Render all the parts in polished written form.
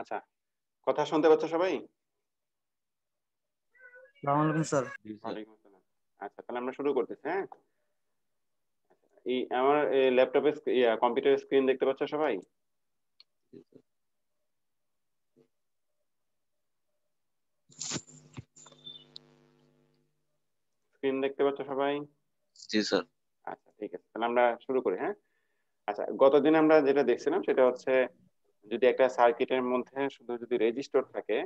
আচ্ছা, কথা শুনতে পাচ্ছ সবাই? সালাম আলাইকুম স্যার। জি স্যার। ওয়ালাইকুম আসসালাম। আচ্ছা, তাহলে আমরা শুরু করতেছি, হ্যাঁ। এই আমার ল্যাপটপের কম্পিউটার স্ক্রিন দেখতে পাচ্ছ সবাই? জি স্যার। স্ক্রিন দেখতে পাচ্ছ সবাই? জি স্যার। আচ্ছা, ঠিক আছে, তাহলে আমরা শুরু করি, হ্যাঁ। আচ্ছা, গতদিন আমরা যেটা দেখছিলাম সেটা হচ্ছে যদি একটা সার্কিটের মধ্যে শুধু যদি রেজিস্টর থাকে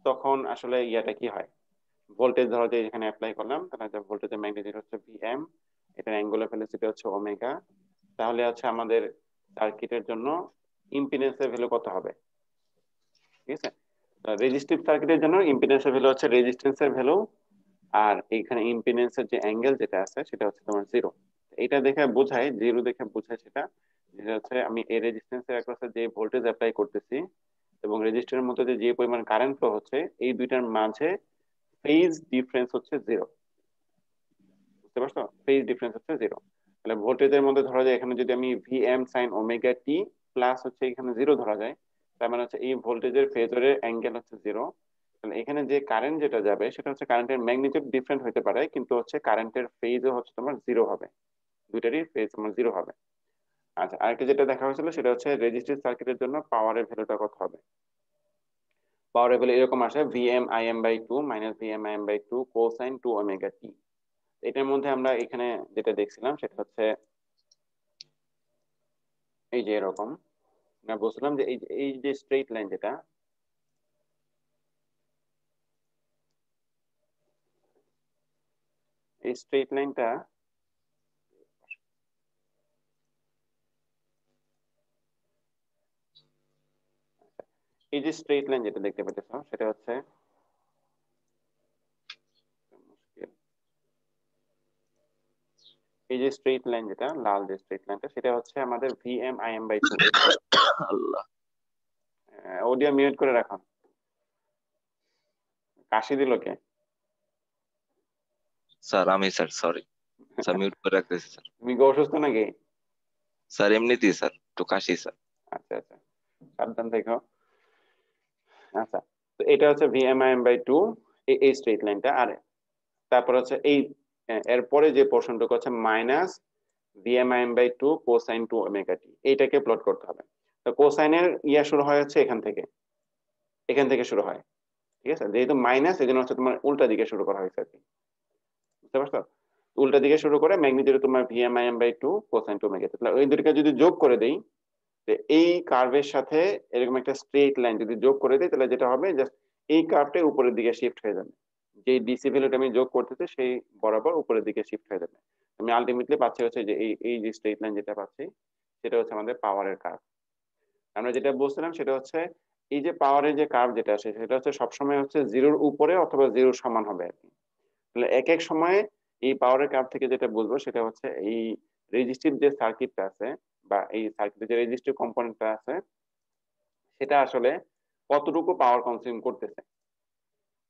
তখন আসলে ইয়াটা কি হয়। ভোল্টেজ ধরো যে এখানে অ্যাপ্লাই করলাম, তাহলে ভোল্টেজের ম্যাগনিটিউড হচ্ছে ভিএম, এটার অ্যাঙ্গুলার ভেলোসিটি হচ্ছে ওমেগা। তাহলে হচ্ছে আমাদের সার্কিটের জন্য ইম্পিডেন্সের ভ্যালু কত হবে? ঠিক আছে, রেজিস্টিভ সার্কিটের জন্য ইম্পিডেন্সের ভ্যালু হচ্ছে রেজিস্ট্যান্সের ভ্যালু, আর এইখানে ইম্পিডেন্সের যে অ্যাঙ্গেল যেটা আছে সেটা হচ্ছে তোমার জিরো। এটা দেখে বোঝায়, জিরো দেখে বোঝায় সেটা, যেটা হচ্ছে আমি এই রেজিস্ট্যান্সের অ্যাক্রসে যে ভোল্টেজ অ্যাপ্লাই করতেছি এবং রেজিস্টরের মধ্যে যে পরিমাণ কারেন্ট ফ্লো হচ্ছে এই দুইটার মাঝে ফেজ ডিফারেন্স হচ্ছে জিরো। বুঝতে পারছো? ফেজ ডিফারেন্স হচ্ছে জিরো। তাহলে ভোল্টেজের মধ্যে ধরা যায় এখানে যদি আমি VM sine omega T plus হচ্ছে এখানে জিরো ধরা যায়, তার মানে হচ্ছে এই ভোল্টেজের ফেজরের অ্যাঙ্গেল হচ্ছে জিরো। তাহলে এখানে যে কারেন্ট যেটা যাবে সেটা হচ্ছে কারেন্টের ম্যাগনিটিউড ডিফারেন্ট হতে পারে, কিন্তু হচ্ছে কারেন্টের ফেজও হচ্ছে তোমার জিরো হবে। দুইটারই ফেজ তোমার জিরো হবে। আচ্ছা, আরেকটা যেটা দেখা হয়েছিল সেটা হচ্ছে রেজিস্ট্রিভ সার্কিটের জন্য পাওয়ারের ভ্যালুটা কত হবে। পাওয়ারের ভ্যালু এরকম আসে VM I M by two minus VM I M by two cosine two omega T. এটার মধ্যে আমরা এখানে যেটা দেখছিলাম সেটা হচ্ছে এই যে এরকম আমরা বলছিলাম যে এই যে স্ট্রেট লাইন যেটা, এই স্ট্রেট লাইনটা, এই যে স্ট্রেট লাইন যেটা দেখতে পাচ্ছ সেটা হচ্ছে এই যে স্ট্রেট লাইন যেটা লাল যে স্ট্রেট লাইনটা সেটা হচ্ছে আমাদের VM I M by two. Allah. Audio mute করে রাখুন। কাশি দিল কে? স্যার আমি স্যার, সরি স্যার, মিউট করে রাখতেছি স্যার। তুমি কি অসুস্থ নাকি? স্যার এমনিতেই স্যার, একটু কাশি স্যার। আচ্ছা আচ্ছা, সাবধান থেকো। আচ্ছা, তো এটা হচ্ছে ভিএমআইএম বাই টু, এই স্ট্রেট লাইনটা। আর তারপর হচ্ছে এই এরপরে যে পোর্শনটুকু হচ্ছে minus VMIM by two cosine two omega T, এইটাকে প্লট করতে হবে। তো কোসাইনের ইয়া শুরু হয় হচ্ছে এখান থেকে, এখান থেকে শুরু হয়। ঠিক আছে, যেহেতু মাইনাস এই জন্য হচ্ছে তোমার উল্টা দিকে শুরু করা হয়েছে আর কি। বুঝতে পারছো? উল্টা দিকে শুরু করে ম্যাগনিটিউড তোমার VMIM by two cosine two omega T, তাহলে ওই দুটোকে যদি যোগ করে দেই, যে এই কার্ভের সাথে এরকম একটা স্ট্রেট লাইন যদি যোগ করে দিই তাহলে যেটা হবে জাস্ট এই কার্ভটা উপরের দিকে শিফট হয়ে যাবে। যে ডিসি ভ্যালুটা আমি যোগ করতেছি সেই বরাবর উপরের দিকে শিফট হয়ে যাবে। আমি আলটিমেটলি পাচ্ছি হচ্ছে যে এই এই যে স্ট্রেট লাইন যেটা পাচ্ছি সেটা হচ্ছে আমাদের পাওয়ারের কার্ভ। আমরা যেটা বলছিলাম সেটা হচ্ছে এই যে পাওয়ারের যে কার্ভ যেটা আছে সেটা হচ্ছে সবসময় হচ্ছে জিরোর উপরে অথবা জিরোর সমান হবে আর কি। তাহলে এক এক সময়ে এই পাওয়ারের কার্ভ থেকে যেটা বুঝবো সেটা হচ্ছে এই রেজিস্টিভ যে সার্কিটটা আছে বা এই সার্কিটের যে রেজিস্টিভ কম্পোনেন্টটা আছে সেটা আসলে কতটুকু পাওয়ার কনজিউম করতেছে।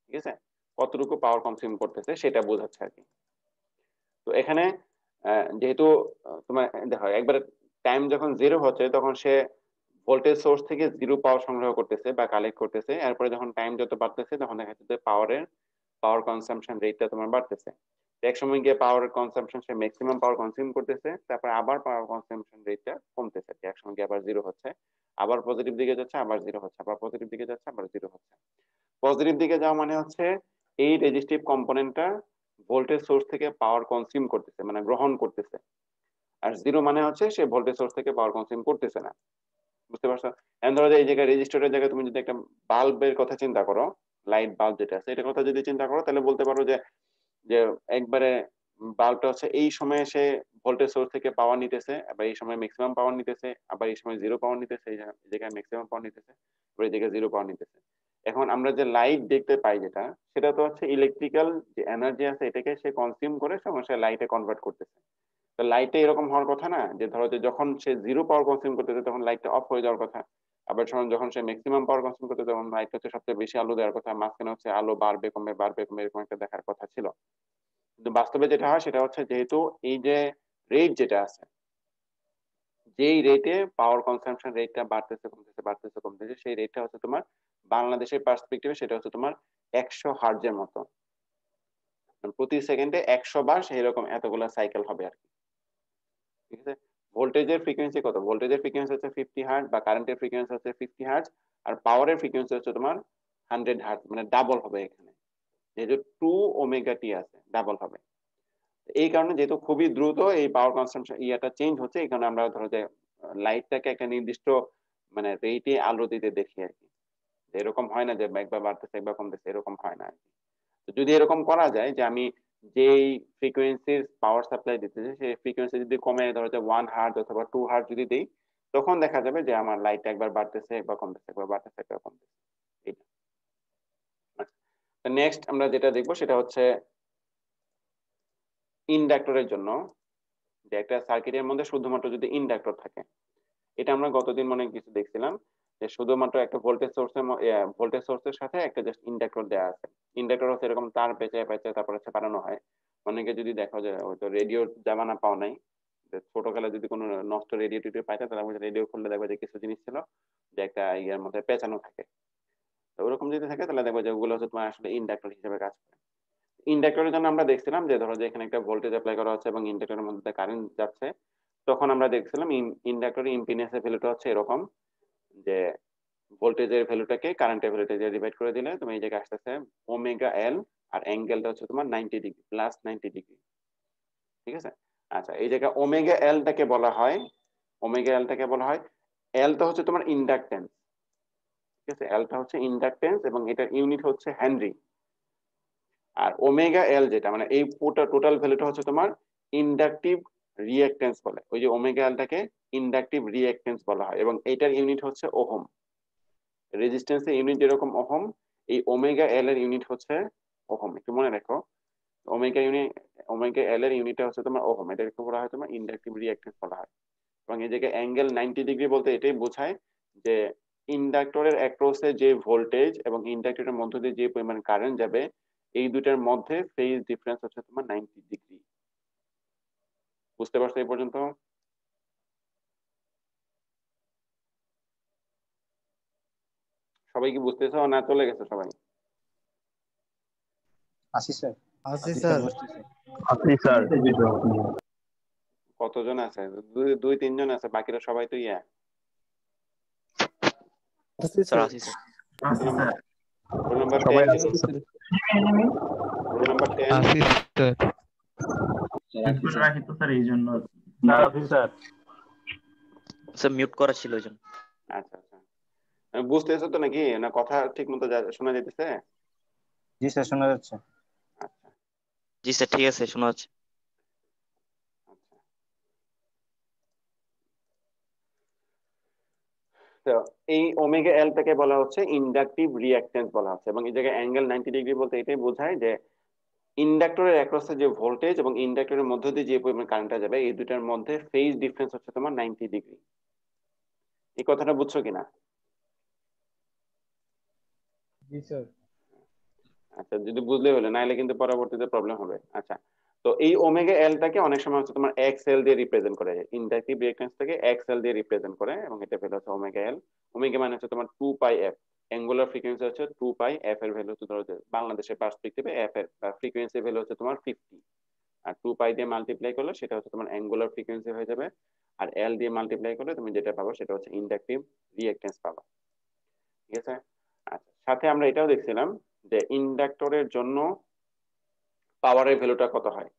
ঠিক আছে, কতটুকু পাওয়ার কনজিউম করতেছে সেটা বোঝাচ্ছে আর কি। তো এখানে যেহেতু তোমার দেখো একবার টাইম যখন জিরো হচ্ছে তখন সে ভোল্টেজ সোর্স থেকে জিরো পাওয়ার সংগ্রহ করতেছে বা কালেক্ট করতেছে, এরপরে যখন টাইম যত বাড়তেছে তখন দেখা যাচ্ছে পাওয়ার কনসাম্পশন রেটটা তোমার বাড়তেছে। এক সময় গিয়ে পাওয়ার কনসাম্পশন সে ম্যাক্সিমাম পাওয়ার কনজিউম করতেছে, তারপর আবার পাওয়ার কনসাম্পশন রেটটা কমতেছে, এক সময় গিয়ে আবার জিরো হচ্ছে, আবার পজিটিভ দিকে যাচ্ছে, আবার জিরো হচ্ছে, আবার পজিটিভ দিকে যাচ্ছে, আবার জিরো হচ্ছে। পজিটিভ দিকে যাওয়া মানে হচ্ছে এই রেজিস্টিভ কম্পোনেন্টটা ভোল্টেজ সোর্স থেকে পাওয়ার কনজিউম করতেছে মানে গ্রহণ করতেছে। আর জিরো মানে হচ্ছে সে ভোল্টেজ সোর্স থেকে পাওয়ার কনজিউম করতেছে না। বুঝতে পারছো? এখন ধরো যে এই জায়গায় রেজিস্টরের জায়গায় তুমি যদি একটা বাল্বের কথা চিন্তা করো, লাইট বাল্ব যেটা আছে এটার কথা যদি চিন্তা করো তাহলে বলতে পারো যে যে একবারে বাল্বটা হচ্ছে এই সময়ে সে ভোল্টেজ সোর্স থেকে পাওয়ার নিতেছে, আবার এই সময় ম্যাক্সিমাম পাওয়ার নিতেছে, আবার এই সময় জিরো পাওয়ার নিতেছে, এই জায়গায় ম্যাক্সিমাম পাওয়ার নিতেছে, আবার এই জায়গায় জিরো পাওয়ার নিতেছে। এখন আমরা যে লাইট দেখতে পাই যেটা, সেটা তো হচ্ছে ইলেকট্রিক্যাল যে এনার্জি আছে এটাকে সে কনজিউম করে সে লাইটে কনভার্ট করতেছে। তো লাইটে এরকম হওয়ার কথা না যে ধরো যে যখন সে জিরো পাওয়ার কনজিউম করতেছে তখন লাইটটা অফ হয়ে যাওয়ার কথা, আবার যখন সে ম্যাক্সিমাম পাওয়ার কনজিউম করতে তখন লাইট হচ্ছে সবচেয়ে বেশি আলো দেওয়ার কথা, মাঝখানে হচ্ছে আলো বাড়বে কমবে এরকম একটা দেখার কথা ছিল। কিন্তু বাস্তবে যেটা হয় সেটা হচ্ছে যেহেতু এই যে রেট যেটা আছে, যেই রেটে পাওয়ার কনসাম্পশন রেটটা বাড়তেছে কমতেছে সেই রেটটা হচ্ছে তোমার বাংলাদেশের পার্সপেক্টিভে সেটা হচ্ছে তোমার 100 হার্জের মতো, প্রতি সেকেন্ডে 100 বার সেরকম এতগুলা সাইকেল হবে আর কি। ঠিক আছে, ভোল্টেজের ফ্রিকোয়েন্সি কত? ভোল্টেজের ফ্রিকোয়েন্সি হচ্ছে 50 হার্টজ বা কারেন্টের ফ্রিকোয়েন্সি হচ্ছে 50 হার্টজ, আর পাওয়ারের ফ্রিকোয়েন্সি হচ্ছে তোমার 100 হার্টজ, মানে ডাবল হবে এখানে, যেহেতু 2 ওমেগা টি আছে ডাবল হবে। এই কারণে যেহেতু খুবই দ্রুত এই পাওয়ার কনসাম্পশন ইয়াটা চেঞ্জ হচ্ছে, এই কারণে আমরা ধরো যে লাইটটাকে একটা নির্দিষ্ট মানে রেটে আলো দিতে দেখি আর কি। এরকম হয় না যে একবার বাড়তেছে একবার কমতেছে, এরকম হয় না আর কি। তো যদি এরকম করা যায় যে আমি যেই ফ্রিকোয়েন্সির পাওয়ার সাপ্লাই দিতেছি সেই ফ্রিকোয়েন্সি যদি কমে ধরো যে 1 হার্টজ অথবা 2 হার্টজ যদি দেই, তখন দেখা যাবে যে আমার লাইট একবার বাড়তেছে একবার কমতেছে একবার বাড়তেছে একবার কমতেছে। এইটা। নেক্সট আমরা যেটা দেখবো সেটা হচ্ছে ইন্ডাক্টরের জন্য, যে একটা সার্কিটের মধ্যে শুধুমাত্র যদি ইন্ডাক্টর থাকে। এটা আমরা গতদিন মনে কিছু দেখছিলাম যে শুধুমাত্র একটা ভোল্টেজ সোর্সের সাথে একটা জাস্ট ইন্ডাক্টর দেওয়া আছে। ইন্ডাক্টর হচ্ছে এরকম তার পেঁচায় পেঁচায় তারপর হচ্ছে বানানো হয়। অনেকে যদি দেখো যে হয়তো রেডিওর জামানা পাও নাই, ছোটবেলায় যদি কোনো নষ্ট রেডিও টিডিও পাইতা তাহলে রেডিও খুললে দেখবে যে কিছু জিনিস ছিল যে একটা ইয়ার মধ্যে পেঁচানো থাকে। তো ওরকম যদি থাকে তাহলে দেখবে যে ওগুলো হচ্ছে তোমার আসলে ইন্ডাক্টর হিসেবে কাজ করে। ইন্ডাক্টরের জন্য আমরা দেখছিলাম যে ধরো যে এখানে একটা ভোল্টেজ অ্যাপ্লাই করা হচ্ছে এবং ইন্ডাক্টরের মধ্যে কারেন্ট যাচ্ছে, তখন আমরা দেখছিলাম ইন্ডাক্টরের ইম্পিডেন্সের ভ্যালুটা হচ্ছে এরকম যে ভোল্টেজের ভ্যালুটাকে কারেন্টের ভ্যালুটা দিয়ে ডিভাইড করে দিলে তুমি এই জায়গায় আসতেছে ওমেগা এল, আর অ্যাঙ্গেলটা হচ্ছে তোমার 90 ডিগ্রি, প্লাস 90 ডিগ্রি। ঠিক আছে, আচ্ছা এই জায়গায় ওমেগা এলটাকে বলা হয় এলটা হচ্ছে তোমার ইন্ডাকটেন্স। ঠিক আছে, এলটা হচ্ছে ইন্ডাকটেন্স এবং এটার ইউনিট হচ্ছে হেনরি। আর ওমেগা এল যেটা মানে এই পুরোটা টোটাল ভ্যালুটা হচ্ছে তোমার ইন্ডাকটিভ রিঅ্যাকটেন্স বলে, ওই যে ওমেগা এলটাকে ইন্ডাকটিভ রিঅ্যাকটেন্স বলা হয় এবং এটার ইউনিট হচ্ছে ওহম। রেজিস্ট্যান্সের ইউনিট যেরকম ওহম, এই ওমেগা এল এর ইউনিট হচ্ছে ওহম, একটু মনে রাখো। ওমেগা এল এর ইউনিটটা হচ্ছে তোমার ওহম, এটাকে বলা হয় তোমার ইন্ডাকটিভ রিঅ্যাকটেন্স বলা হয়। এবং এই জায়গায় অ্যাঙ্গেল 90 ডিগ্রি বলতে এটাই বোঝায় যে ইন্ডাক্টরের অ্যাক্রসে যে ভোল্টেজ এবং ইন্ডাক্টরের মধ্য দিয়ে যে পরিমাণ কারেন্ট যাবে এই দুটার মধ্যে ফেজ ডিফারেন্স হচ্ছে তোমার 90 ডিগ্রি। বুঝতে পারছো এই পর্যন্ত? সবাই কি বুঝতেছো না চলে গেছে সবাই? আসি স্যার। আসি স্যার। আপনি স্যার কতজন আছে? দুই তিনজন আছে, বাকিরা সবাই তো ইয়া। আসি স্যার স্যার। আসি স্যার। রোল নাম্বার সবাই 10, আসছেন স্যার? Roll number 10। আসি স্যার। রাখি তো স্যার এই জন্য স্যার স্যার মিউট করা ছিল ওই জন্য। আচ্ছা আচ্ছা, বুঝতেছো তো নাকি না? কথা ঠিক মতো শোনা যাইতেছে? জি স্যার, শোনা যাচ্ছে। আচ্ছা জি স্যার ঠিক আছে শোনা যাচ্ছে। আচ্ছা, তো এই ওমেগা এলটাকে বলা হচ্ছে ইন্ডাকটিভ রিঅ্যাকট্যান্স বলা হচ্ছে এবং এই জায়গায় অ্যাঙ্গেল 90 ডিগ্রি বলতে এটাই বোঝায় যে ইন্ডাক্টরের অ্যাক্রসে যে ভোল্টেজ এবং ইন্ডাক্টরের মধ্য দিয়ে যে পরিমাণ কারেন্টটা যাবে এই দুটার মধ্যে ফেজ ডিফারেন্স হচ্ছে তোমার 90 ডিগ্রি। এই কথাটা বুঝছো কিনা? জি স্যার। আচ্ছা, যদি বুঝলে হলো, নাইলে কিন্তু পরবর্তীতে প্রবলেম হবে। আচ্ছা, তো এই ওমেগা এলটাকে অনেক সময় হচ্ছে তোমার এক্স এল দিয়ে রিপ্রেজেন্ট করে, ইন্ডাকটিভ রিঅ্যাকট্যান্সটাকে এক্স এল দিয়ে রিপ্রেজেন্ট করে এবং এটা ভ্যালু হচ্ছে ওমেগা এল। ওমেগা মানে হচ্ছে তোমার 2 পাই এফ, অ্যাঙ্গুলার ফ্রিকোয়েন্সি হচ্ছে 2 পাই, এফ এর ভ্যালু হচ্ছে ধরো যে বাংলাদেশের পার্সপেক্টিভে এফ এর ফ্রিকোয়েন্সি ভ্যালু হচ্ছে তোমার 50, আর 2 পাই দিয়ে মাল্টিপ্লাই করলে সেটা হচ্ছে তোমার অ্যাঙ্গুলার ফ্রিকোয়েন্সি হয়ে যাবে, আর এল দিয়ে মাল্টিপ্লাই করলে তুমি যেটা পাবো সেটা হচ্ছে ইন্ডাকটিভ রিঅ্যাকট্যান্স পাবা। ঠিক আছে, আচ্ছা সাথে আমরা এটাও দেখছিলাম যে ইন্ডাক্টরের জন্য পাওয়ারের ভ্যালুটা কত হয়।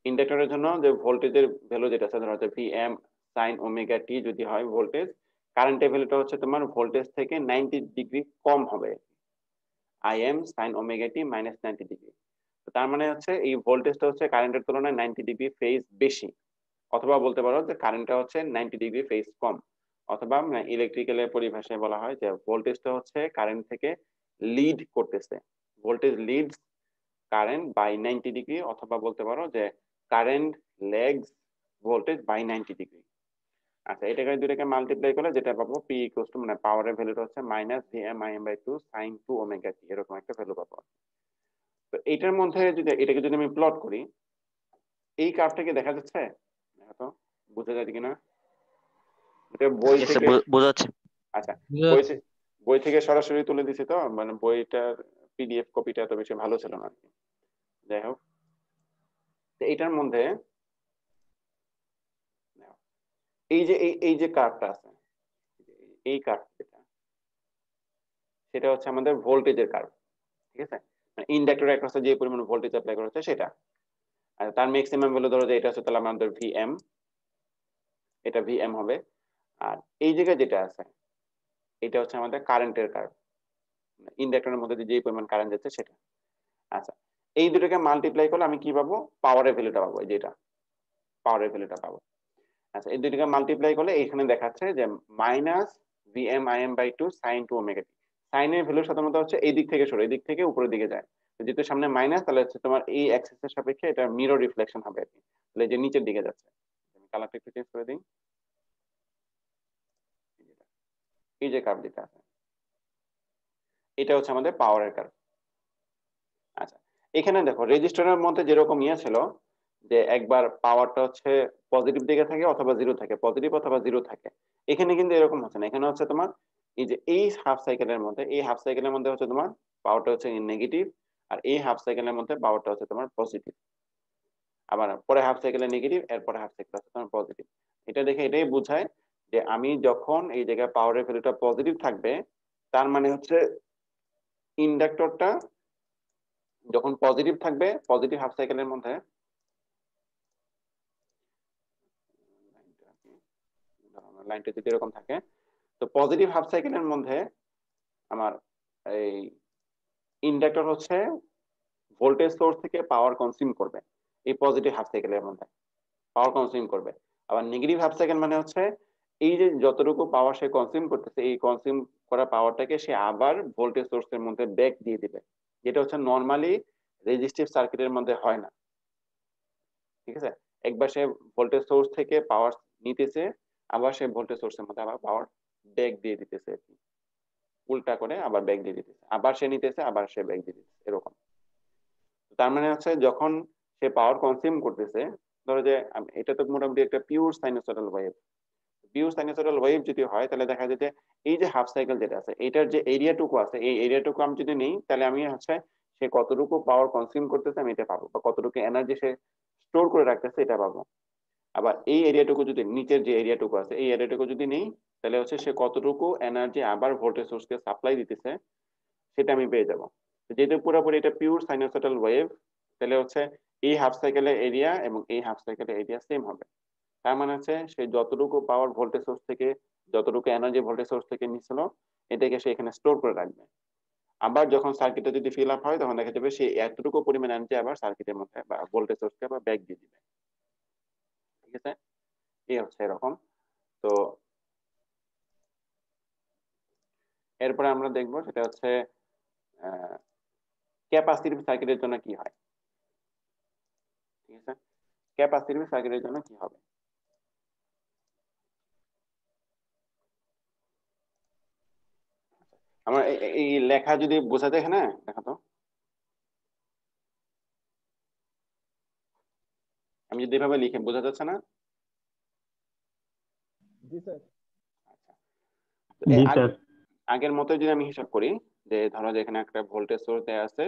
ইন্ডাক্টরের জন্য যে ভোল্টেজের ভ্যালু যেটা আছে ধরো হচ্ছে ভিএম সাইন ওমেগা টি যদি হয় ভোল্টেজ, কারেন্টের ভ্যালুটা হচ্ছে তোমার ভোল্টেজ থেকে 90 ডিগ্রি কম হবে, I M sine omega T minus 90 degree. তো তার মানে হচ্ছে এই ভোল্টেজটা হচ্ছে কারেন্টের তুলনায় 90 ডিগ্রি ফেজ বেশি, অথবা বলতে পারো যে কারেন্টটা হচ্ছে 90 ডিগ্রি ফেজ কম, অথবা ইলেকট্রিক্যালের পরিভাষায় বলা হয় যে ভোল্টেজটা হচ্ছে কারেন্ট থেকে লিড করতেছে, voltage leads current by 90 degree, অথবা বলতে পারো যে current lags voltage by 90 degree. আচ্ছা, এটাকে দুটাকে মাল্টিপ্লাই করলে যেটা পাবো পি ইকুয়ালস টু মানে পাওয়ারের ভ্যালুটা হচ্ছে minus VM I M by 2 sine 2 omega T, এরকম একটা ভ্যালু পাবো। তো এটার মধ্যে যদি এটাকে যদি আমি প্লট করি, এই কার্ভটাকে দেখা যাচ্ছে, দেখো তো বোঝা যায় কিনা? এটা বই Yes, sir, থেকে, বোঝা যাচ্ছে। আচ্ছা বই থেকে সরাসরি তুলে দিছি তো, মানে বইটার পিডিএফ কপিটা এত বেশি ভালো ছিল না আর কি। যাই হোক, তো এটার মধ্যে এই যে কার্ভটা আছে, এই কার্ভ সেটা হচ্ছে আমাদের ভোল্টেজের কার্ভ, ঠিক আছে? মানে ইন্ডাক্টরের অ্যাক্রসে যে পরিমাণ ভোল্টেজ অ্যাপ্লাই করা হচ্ছে সেটা, আর তার ম্যাক্সিমাম ভ্যালু ধরো যে এটা হচ্ছে তাহলে আমাদের ভিএম, এটা ভিএম হবে। আর এই জায়গায় যেটা আছে এটা হচ্ছে আমাদের কারেন্টের কার্ভ, ইন্ডাক্টরের মধ্যে যে পরিমাণ কারেন্ট যাচ্ছে সেটা। আচ্ছা, এই দুটোকে মাল্টিপ্লাই করলে আমি কি পাবো? পাওয়ারের ভ্যালুটা পাবো, যেটা পাওয়ারের ভ্যালুটা পাবো। আচ্ছা, এই দুটোকে মাল্টিপ্লাই করলে এখানে দেখাচ্ছে যে minus VM IM by 2 sine 2 omega T. সাইনের ভ্যালু সাধারণত হচ্ছে এই দিক থেকে সরে, এই দিক থেকে উপরের দিকে যায়। যেহেতু সামনে মাইনাস, তাহলে হচ্ছে তোমার এই অ্যাক্সিসের সাপেক্ষে এটা মিরর রিফ্লেকশন হবে আর কি, তাহলে যে নিচের দিকে যাচ্ছে। আমি কালারটা একটু চেঞ্জ করে দিই। এই যে কার্ভ যেটা আছে এটা হচ্ছে আমাদের পাওয়ারের কার্ভ। আচ্ছা, এখানে দেখো রেজিস্টরের মধ্যে যেরকম ইয়ে ছিল যে একবার পাওয়ারটা হচ্ছে পজিটিভ দিকে থাকে অথবা জিরো থাকে, পজিটিভ অথবা জিরো থাকে, এখানে কিন্তু এরকম হচ্ছে না। এখানে হচ্ছে তোমার এই যে এই হাফ সাইকেলের মধ্যে, এই হাফ সাইকেলের মধ্যে হচ্ছে তোমার পাওয়ারটা হচ্ছে নেগেটিভ, আর এই হাফ সাইকেলের মধ্যে পাওয়ারটা হচ্ছে তোমার পজিটিভ, আবার পরে হাফ সাইকেলে নেগেটিভ, এরপরে হাফ সাইকেল হচ্ছে তোমার পজিটিভ। এটা দেখে এটাই বোঝায় যে আমি যখন এই জায়গায় পাওয়ারের ভ্যালুটা পজিটিভ থাকবে, তার মানে হচ্ছে ইন্ডাক্টরটা যখন পজিটিভ থাকবে, পজিটিভ হাফ সাইকেলের মধ্যে, লাইনটা যদি এরকম থাকে, তো পজিটিভ হাফ সাইকেলের মধ্যে আমার এই ইন্ডাক্টর হচ্ছে ভোল্টেজ সোর্স থেকে পাওয়ার কনজিউম করবে, এই পজিটিভ হাফ সাইকেলের মধ্যে পাওয়ার কনজিউম করবে। আবার নেগেটিভ হাফ সাইকেল মানে হচ্ছে এই যে যতটুকু পাওয়ার সে কনজিউম করতেছে, এই কনজিউম করা পাওয়ারটাকে সে আবার ভোল্টেজ সোর্সের মধ্যে ব্যাক দিয়ে দিবে, যেটা হচ্ছে নর্মালি রেজিস্টিভ সার্কিটের মধ্যে হয় না, ঠিক আছে? একবার সে ভোল্টেজ সোর্স থেকে পাওয়ার নিতেছে, আবার সে ভোল্টেজ সোর্সের মধ্যে আবার পাওয়ার ব্যাক দিয়ে দিতেছে, উল্টা করে আবার ব্যাক দিয়ে দিতেছে, আবার সে নিতেছে, আবার সে ব্যাক দিয়ে দিতেছে, এরকম। তার মানে হচ্ছে যখন সে পাওয়ার কনজিউম করতেছে, ধরো যে এটা তো মোটামুটি একটা pure sinusoidal wave, pure sinusoidal wave যদি হয় তাহলে দেখা যায় যে এই যে হাফ সাইকেল যেটা আছে এটার যে এরিয়াটুকু আছে, এই এরিয়াটুকু আমি যদি নেই, তাহলে আমি হচ্ছে সে কতটুকু পাওয়ার কনজিউম করতেছে আমি এটা পাবো, বা কতটুকু এনার্জি সে স্টোর করে রাখতেছে এটা পাবো। আবার এই এরিয়াটুকু যদি, নিচের যে এরিয়াটুকু আছে এই এরিয়াটুকু যদি নেই, তাহলে হচ্ছে সে কতটুকু এনার্জি আবার ভোল্টেজ সোর্সকে সাপ্লাই দিতেছে সেটা আমি পেয়ে যাবো। যেহেতু পুরোপুরি এটা পিওর সাইনোসয়েডাল ওয়েভ, তাহলে হচ্ছে এই হাফ সাইকেলের এরিয়া এবং এই হাফ সাইকেলের এরিয়া সেম হবে। তার মানে হচ্ছে সে যতটুকু পাওয়ার ভোল্টেজ সোর্স থেকে, যতটুকু এনার্জি ভোল্টেজ সোর্স থেকে নিছিল, এটাকে সে এখানে স্টোর করে রাখবে। আবার যখন সার্কিটে যদি ফিল আপ হয় তখন দেখা যাবে সে এতটুকু পরিমাণ এনার্জি আবার সার্কিটের মধ্যে বা ভোল্টেজ সোর্সকে আবার ব্যাক দিয়ে দিবে, ঠিক আছে? এই হচ্ছে এরকম। তো এরপরে আমরা দেখবো সেটা হচ্ছে ক্যাপাসিটিভ সার্কিটের জন্য কি হয়, ঠিক আছে? ক্যাপাসিটিভ সার্কিটের জন্য কি হবে? আমার এই লেখা যদি বোঝা যায়, এখানে দেখা তো, আমি যদি এভাবে লিখে বোঝা যাচ্ছে না? জি স্যার। তো জি স্যার। আগের মতো যদি আমি হিসাব করি, যে ধরো যে এখানে একটা ভোল্টেজ সোর্স দেওয়া আছে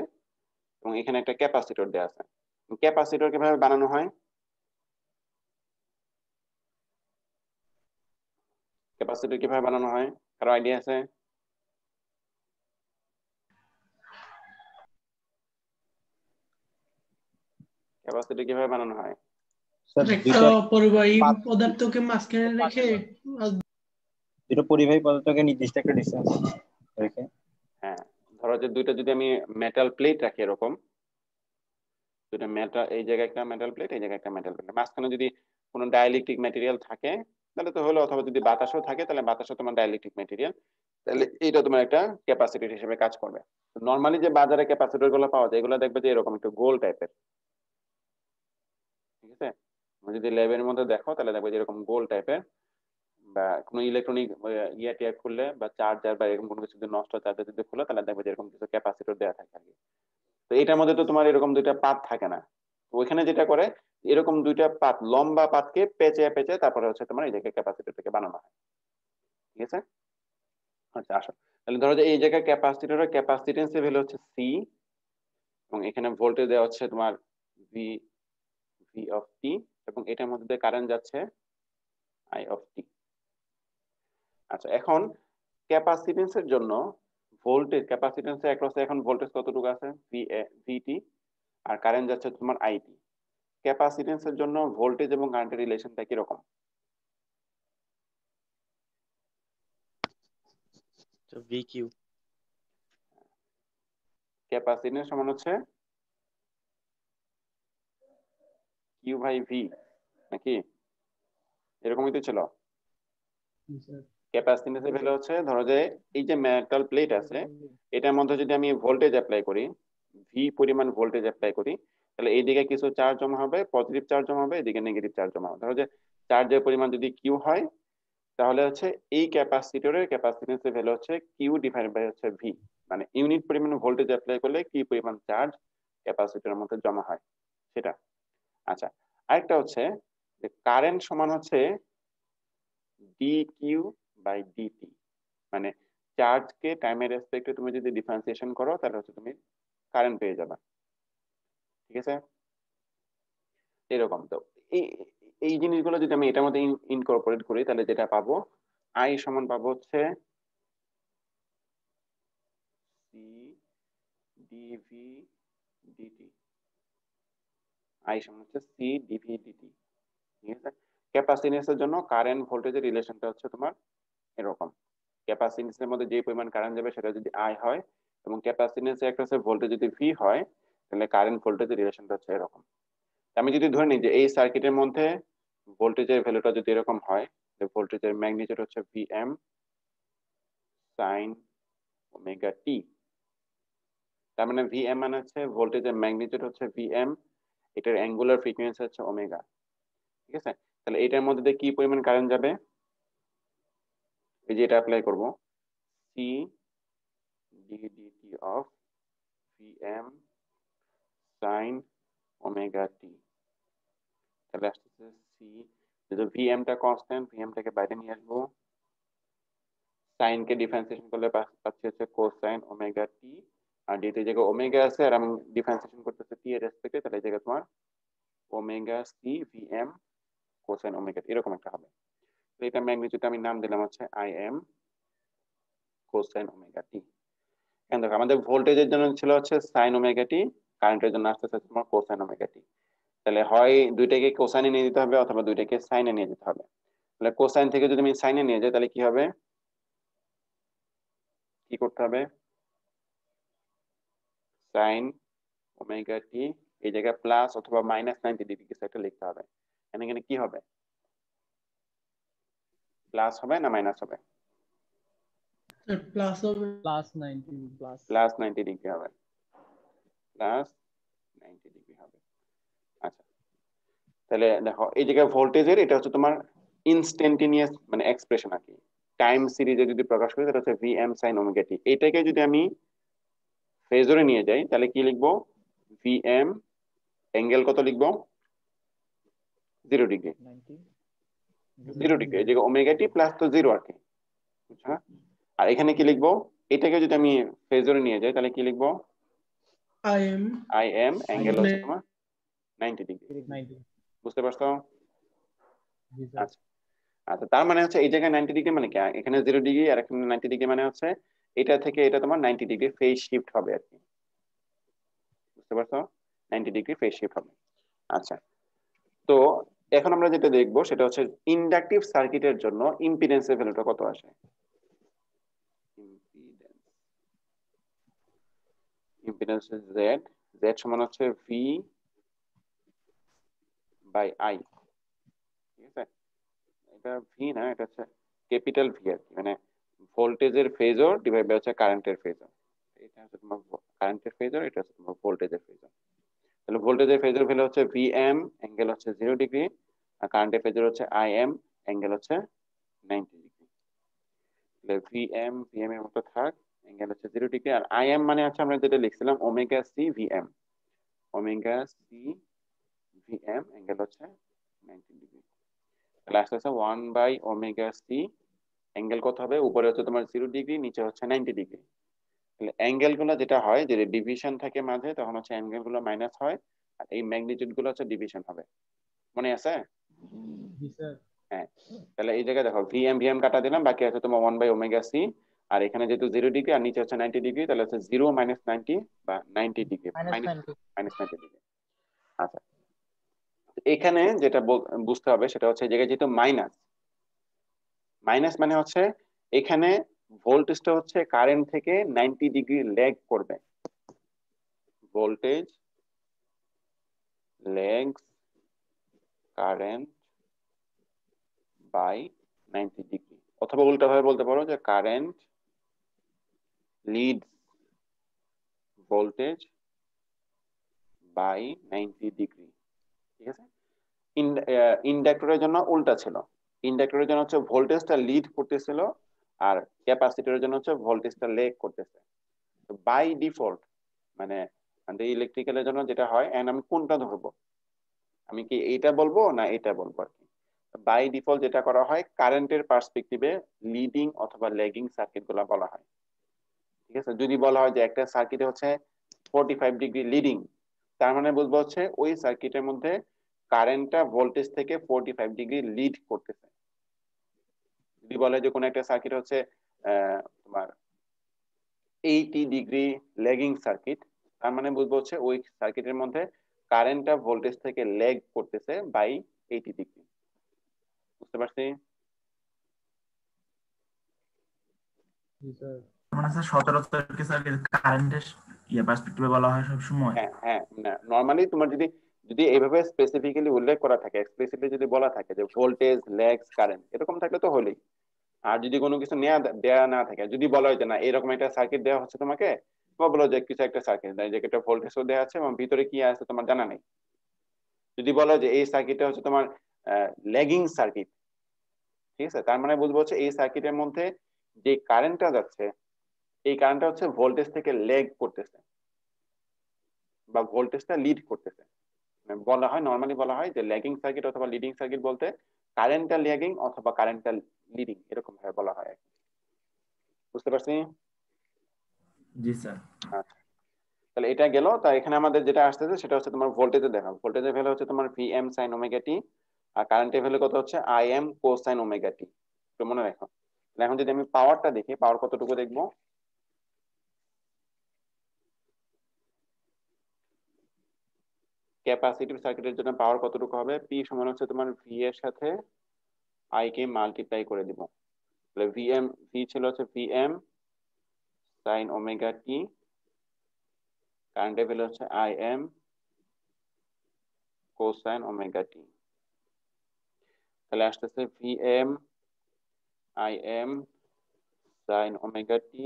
এবং এখানে একটা ক্যাপাসিটর দেওয়া আছে, ক্যাপাসিটর কিভাবে বানানো হয়? ক্যাপাসিটর কিভাবে বানানো হয়, কারো আইডিয়া আছে? ক্যাপাসিটর কিভাবে বানানো হয়? স্যার একটা দুইটা পরিবাহী পাত পদার্থকে মাঝখানে রেখে দুটো পরিবাহী পদার্থকে নির্দিষ্ট একটা ডিসটেন্স রেখে। হ্যাঁ, ধরো যে দুইটা যদি আমি মেটাল প্লেট রাখি, এরকম দুটো মেটাল, এই জায়গায় একটা মেটাল প্লেট, এই জায়গায় একটা মেটাল প্লেট, মাঝখানে যদি কোনো ডাইইলেকট্রিক ম্যাটেরিয়াল থাকে তাহলে তো হলো, অথবা যদি বাতাসও থাকে তাহলে বাতাসও তোমার ডাইইলেকট্রিক ম্যাটেরিয়াল, তাহলে এটা তোমার একটা ক্যাপাসিটর হিসেবে কাজ করবে। নর্মালি যে বাজারে ক্যাপাসিটর গুলো পাওয়া যায় এগুলো দেখবে যে এরকম একটু গোল টাইপের, ঠিক আছে? যদি ল্যাবের মধ্যে দেখো তাহলে দেখবে যে এরকম গোল টাইপের, বা কোনো ইলেকট্রনিক ইয়ে টিয়া খুললে বা চার্জার বা এরকম কোনো কিছু যদি নষ্ট চার্জার যদি খুলে তাহলে দেখবে যে এরকম কিছু ক্যাপাসিটর দেওয়া থাকে আর কি। তো এটার মধ্যে তো তোমার এরকম দুইটা পাত থাকে না, তো ওইখানে যেটা করে এরকম দুইটা পাত, লম্বা পাতকে পেঁচে পেঁচে তারপরে হচ্ছে তোমার এই জায়গায় ক্যাপাসিটর থেকে বানানো হয়। ঠিক আছে। আচ্ছা আসো, তাহলে ধরো যে এই জায়গায় ক্যাপাসিটরের ক্যাপাসিটেন্সের ভ্যালু হচ্ছে সি, এবং এখানে ভোল্টেজ দেওয়া হচ্ছে তোমার ভি ভি অফ টি, এবং এটার মধ্যে দিয়ে কারেন্ট যাচ্ছে আই অফ টি। আচ্ছা এখন ক্যাপাসিটেন্সের জন্য ভোল্টেজ, ক্যাপাসিটেন্সের অ্যাক্রসে এখন ভোল্টেজ কতটুকু আছে, ভিটি, আর কারেন্ট যাচ্ছে তোমার আইটি। ক্যাপাসিটেন্সের জন্য ভোল্টেজ এবং কারেন্টের রিলেশনটা কি রকম? তো ভি কিউ। ক্যাপাসিটেন্স সমান হচ্ছে কিউ বাই ভি, নাকি এরকমই তো ছিল। জি স্যার। ক্যাপাসিটেন্সের ভ্যালু হচ্ছে, ধরো যে এই যে মেটাল প্লেট আছে, এটার মধ্যে যদি আমি ভোল্টেজ অ্যাপ্লাই করি, ভি পরিমাণ ভোল্টেজ অ্যাপ্লাই করি, তাহলে এইদিকে কিছু চার্জ জমা হবে, পজিটিভ চার্জ জমা হবে, এদিকে নেগেটিভ চার্জ জমা হবে। ধরো যে চার্জের পরিমাণ যদি কিউ হয়, তাহলে হচ্ছে এই ক্যাপাসিটরের ক্যাপাসিটেন্সের ভ্যালু হচ্ছে কিউ ডিভাইড বাই হচ্ছে ভি, মানে ইউনিট পরিমাণ ভোল্টেজ অ্যাপ্লাই করলে কি পরিমাণ চার্জ ক্যাপাসিটরের মধ্যে জমা হয় সেটা। আচ্ছা, আরেকটা হচ্ছে যে কারেন্ট সমান হচ্ছে ডি কিউ বাই ডিটি, মানে চার্জকে টাইমের রেসপেক্টে তুমি যদি ডিফারেন্সিয়েশন করো তাহলে হচ্ছে তুমি কারেন্ট পেয়ে যাবে। ঠিক আছে, এরকম। তো এই এই জিনিসগুলো যদি আমি এটার মধ্যে ইনকর্পোরেট করি, তাহলে যেটা পাবো, আই সমান পাবো হচ্ছে সি ডিভি ডিটি। আই সমান হচ্ছে সি ডিভি ডিটি। ঠিক আছে, ক্যাপাসিটেন্সের জন্য কারেন্ট ভোল্টেজের রিলেশনটা হচ্ছে তোমার এরকম। ক্যাপাসিটেন্সের মধ্যে যে পরিমাণ কারেন্ট যাবে সেটা যদি আই হয়, এবং ক্যাপাসিটেন্সের একটা ভোল্টেজ যদি ভি হয়, তাহলে কারেন্ট ভোল্টেজের রিলেশনটা হচ্ছে এরকম। আমি যদি ধরে নিই যে এই সার্কিটের মধ্যে ভোল্টেজের ভ্যালুটা যদি এরকম হয়, যে ভোল্টেজের ম্যাগনিটিউড হচ্ছে ভিএম সাইন ওমেগা টি, তার মানে ভিএম মানে হচ্ছে ভোল্টেজের ম্যাগনিটিউড হচ্ছে ভিএম, এটার অ্যাঙ্গুলার ফ্রিকোয়েন্সি হচ্ছে ওমেগা। ঠিক আছে, তাহলে এটার মধ্যে দিয়ে কি পরিমাণ কারেন্ট যাবে, এই যে এটা অ্যাপ্লাই করব, C DD of VM sine omega T, তাহলে আসতেছে সি, যেহেতু ভিএম টা কনস্ট্যান্ট, ভিএম টাকে বাইরে নিয়ে আসবো, সাইন কে ডিফারেন্সিয়েশন করলে পাচ্ছি হচ্ছে কোসাইন ওমেগা টি, আর ডিতে জায়গায় ওমেগা আছে আর আমি ডিফারেন্সিয়েশন করতেছি টি এর রেসপেক্টে, তাহলে এই জায়গায় তোমার omega C VM cosine omega T এরকম একটা হবে। তো এটা ম্যাগনিটিউড আমি নাম দিলাম হচ্ছে আই এম কোসাইন ওমেগা টি। এখন দেখো আমাদের ভোল্টেজের জন্য ছিল হচ্ছে সাইন ওমেগা টি, কারেন্টের জন্য আসতেছে তোমার কোসাইন ওমেগা টি। তাহলে হয় দুইটাকে কোসাইনে নিয়ে যেতে হবে অথবা দুইটাকে সাইনে নিয়ে যেতে হবে। তাহলে কোসাইন থেকে যদি আমি সাইনে নিয়ে যাই, তাহলে কি হবে, কি করতে হবে, সাইন ওমেগা টি এই জায়গায় প্লাস অথবা মাইনাস 90 ডিগ্রি কিছু একটা লিখতে হবে। এখানে কি হবে, প্লাস হবে না মাইনাস হবে, প্লাস হবে। Plus 90 plus. প্লাস 90 ডিগ্রি হবে, প্লাস 90 ডিগ্রি হবে। আচ্ছা, তাহলে দেখো এই জায়গায় ভোল্টেজের এটা হচ্ছে তোমার ইনস্ট্যান্টেনিয়াস মানে এক্সপ্রেশন আর কি, টাইম সিরিজে যদি প্রকাশ করি তাহলে হচ্ছে ভিএম সাইন ওমেগা টি। এটাকে যদি আমি ফেজরে নিয়ে যাই তাহলে কি লিখবো, ভিএম অ্যাঙ্গেল কত লিখবো, 0 ডিগ্রি, 90 0 ডিগ্রি, এই জায়গায় ওমেগা টি প্লাস তো 0 আর কি, বুঝছো? আর এখানে কি লিখবো, এটাকে যদি আমি ফেজরে নিয়ে যাই তাহলে কি লিখবো, আই এম অ্যাঙ্গেল হচ্ছে তোমার 90 ডিগ্রি। 90। বুঝতে পারছো? জি স্যার। আচ্ছা আচ্ছা, তার মানে হচ্ছে এই জায়গায় 90 ডিগ্রি মানে কি, এখানে 0 ডিগ্রি আর এখানে 90 ডিগ্রি, মানে হচ্ছে এটা থেকে এটা তোমার 90 ডিগ্রি ফেজ শিফট হবে আর কি। বুঝতে পারছো, 90 ডিগ্রি ফেজ শিফট হবে। আচ্ছা, তো এখন আমরা যেটা দেখবো সেটা হচ্ছে ইন্ডাকটিভ সার্কিটের জন্য ইম্পিডেন্সের ভ্যালুটা কত আসে। ইম্পিডেন্স জেড, জেড সমান হচ্ছে ভি বাই আই। ঠিক আছে, এটা ভি না, এটা হচ্ছে ক্যাপিটাল ভি আর কি, মানে ভোল্টেজের ফেজর ডিভাইড বাই হচ্ছে কারেন্টের ফেজর। এটা হচ্ছে তোমার কারেন্টের ফেজর, এটা হচ্ছে তোমার ভোল্টেজের ফেজর। তাহলে ভোল্টেজের ফেজর ভ্যালু হচ্ছে ভিএম অ্যাঙ্গেল হচ্ছে 0 ডিগ্রি, আর কারেন্টের ফেজর হচ্ছে আই এম অ্যাঙ্গেল হচ্ছে 90 ডিগ্রি। তাহলে ভিএম এর মতো থাক, অ্যাঙ্গেল হচ্ছে 0 ডিগ্রি, আর আই এম মানে হচ্ছে আমরা যেটা লিখছিলাম omega C VM, omega C VM angle হচ্ছে 90 ডিগ্রি। তাহলে আসতে আছে 1 বাই ওমেগা সি অ্যাঙ্গেল কত হবে, উপরে হচ্ছে তোমার 0 ডিগ্রি, নিচে হচ্ছে 90 ডিগ্রি। তাহলে অ্যাঙ্গেল গুলো যেটা হয়, যে ডিভিশন থাকে মাঝে, তখন হচ্ছে অ্যাঙ্গেল গুলো মাইনাস হয়, আর এই ম্যাগনিটিউড গুলো হচ্ছে ডিভিশন হবে। মনে আছে? জি স্যার। হ্যাঁ, তাহলে এই জায়গায় দেখো ভিএম কাটা দিলাম, বাকি আছে তোমার 1/ωc, আর এখানে যেহেতু 0 ডিগ্রি আর নিচে হচ্ছে 90 ডিগ্রি, তাহলে হচ্ছে 0 - 90 বা 90 ডিগ্রি, -90 ডিগ্রি। আচ্ছা, এখানে যেটা বুঝতে হবে সেটা হচ্ছে এই জায়গায় যেহেতু মাইনাস মানে হচ্ছে এখানে ভোল্টেজটা হচ্ছে কারেন্ট থেকে 90 ডিগ্রি ল্যাগ করবে। Voltage lags current by 90 degree, অথবা উল্টা ভাবে বলতে পারো যে current leads voltage by 90 degree. ঠিক আছে, ইন্ডাক্টরের জন্য উল্টা ছিল, ইন্ডাক্টরের জন্য হচ্ছে ভোল্টেজটা লিড করতেছিল, আর ক্যাপাসিটরের জন্য হচ্ছে ভোল্টেজটা ল্যাগ করতেছে। তো বাই ডিফল্ট মানে ইলেকট্রিক্যালের জন্য যেটা হয়, এন্ড আমি কোনটা ধরবো, আমি কি এইটা বলবো না এটা বলবো আর কি। বাই ডিফল্ট যেটা করা হয়, কারেন্টের পার্সপেক্টিভে লিডিং অথবা ল্যাগিং সার্কিট গুলা বলা হয়। ঠিক আছে, যদি বলা হয় যে একটা সার্কিটে হচ্ছে 45 ডিগ্রি লিডিং, তার মানে বুঝবো হচ্ছে ওই সার্কিটের মধ্যে কারেন্টটা ভোল্টেজ থেকে 45 ডিগ্রি লিড করতেছে। যদি বলে যে কোন একটা সার্কিট হচ্ছে তোমার 80 ডিগ্রি ল্যাগিং সার্কিট, তার মানে বুঝবো হচ্ছে ওই সার্কিটের মধ্যে কারেন্টটা ভোল্টেজ থেকে ল্যাগ করতেছে বাই 80 ডিগ্রি। বুঝতে পারছি? জি স্যার। মানে স্যার সচরাচর কি স্যার কারেন্টের পার্সপেক্টিভে বলা হয় সব সময়? হ্যাঁ হ্যাঁ, না নরমালি তোমার যদি যদি এইভাবে স্পেসিফিক্যালি উল্লেখ করা থাকে, এক্সপ্লিসিটলি যদি বলা থাকে যে ভোল্টেজ ল্যাগস কারেন্ট, এরকম থাকলে তো হলেই। আর যদি কোনো কিছু দেয়া না থাকে, যদি বলা হয় যে না এরকম একটা সার্কিট দেওয়া হচ্ছে তোমাকে, বা বলো যে কিছু একটা সার্কিট দেয়, যে একটা ভোল্টেজও দেওয়া আছে এবং ভিতরে কি আছে তোমার জানা নেই, যদি বলো যে এই সার্কিটটা হচ্ছে তোমার ল্যাগিং সার্কিট, ঠিক আছে, তার মানে বুঝবো হচ্ছে এই সার্কিটের মধ্যে যে কারেন্টটা যাচ্ছে, এই কারেন্টটা হচ্ছে ভোল্টেজ থেকে ল্যাগ করতেছে বা ভোল্টেজটা লিড করতেছে। বলা হয় নরমালি বলা হয় যে ল্যাগিং সার্কিট অথবা লিডিং সার্কিট বলতে কারেন্টটা ল্যাগিং অথবা কারেন্টটা লিডিং, এরকম ভাবে বলা হয়। বুঝতে পারছি? জি স্যার। আচ্ছা, তাহলে এটা গেল। তাই এখানে আমাদের যেটা আসতেছে সেটা হচ্ছে তোমার ভোল্টেজে দেখা, ভোল্টেজের ভ্যালু হচ্ছে তোমার ভিএম সাইন ওমেগা টি, আর কারেন্টের ভ্যালু কত হচ্ছে আইএম কোসাইন ওমেগা টি। একটু মনে রাখো। এখন যদি আমি পাওয়ারটা দেখি, পাওয়ার কতটুকু দেখবো, ক্যাপাসিটিভ সার্কিটের জন্য পাওয়ার কতটুকু হবে, পি সমান হচ্ছে তোমার ভি এর সাথে আই কে মাল্টিপ্লাই করে দিব। তাহলে ভিএম, ভি ছিল হচ্ছে ভিএম সাইন ওমেগা টি, কারেন্টের ভ্যালু হচ্ছে আইএম কোসাইন ওমেগা টি। তাহলে আসতেছে ভিএম আইএম সাইন ওমেগা টি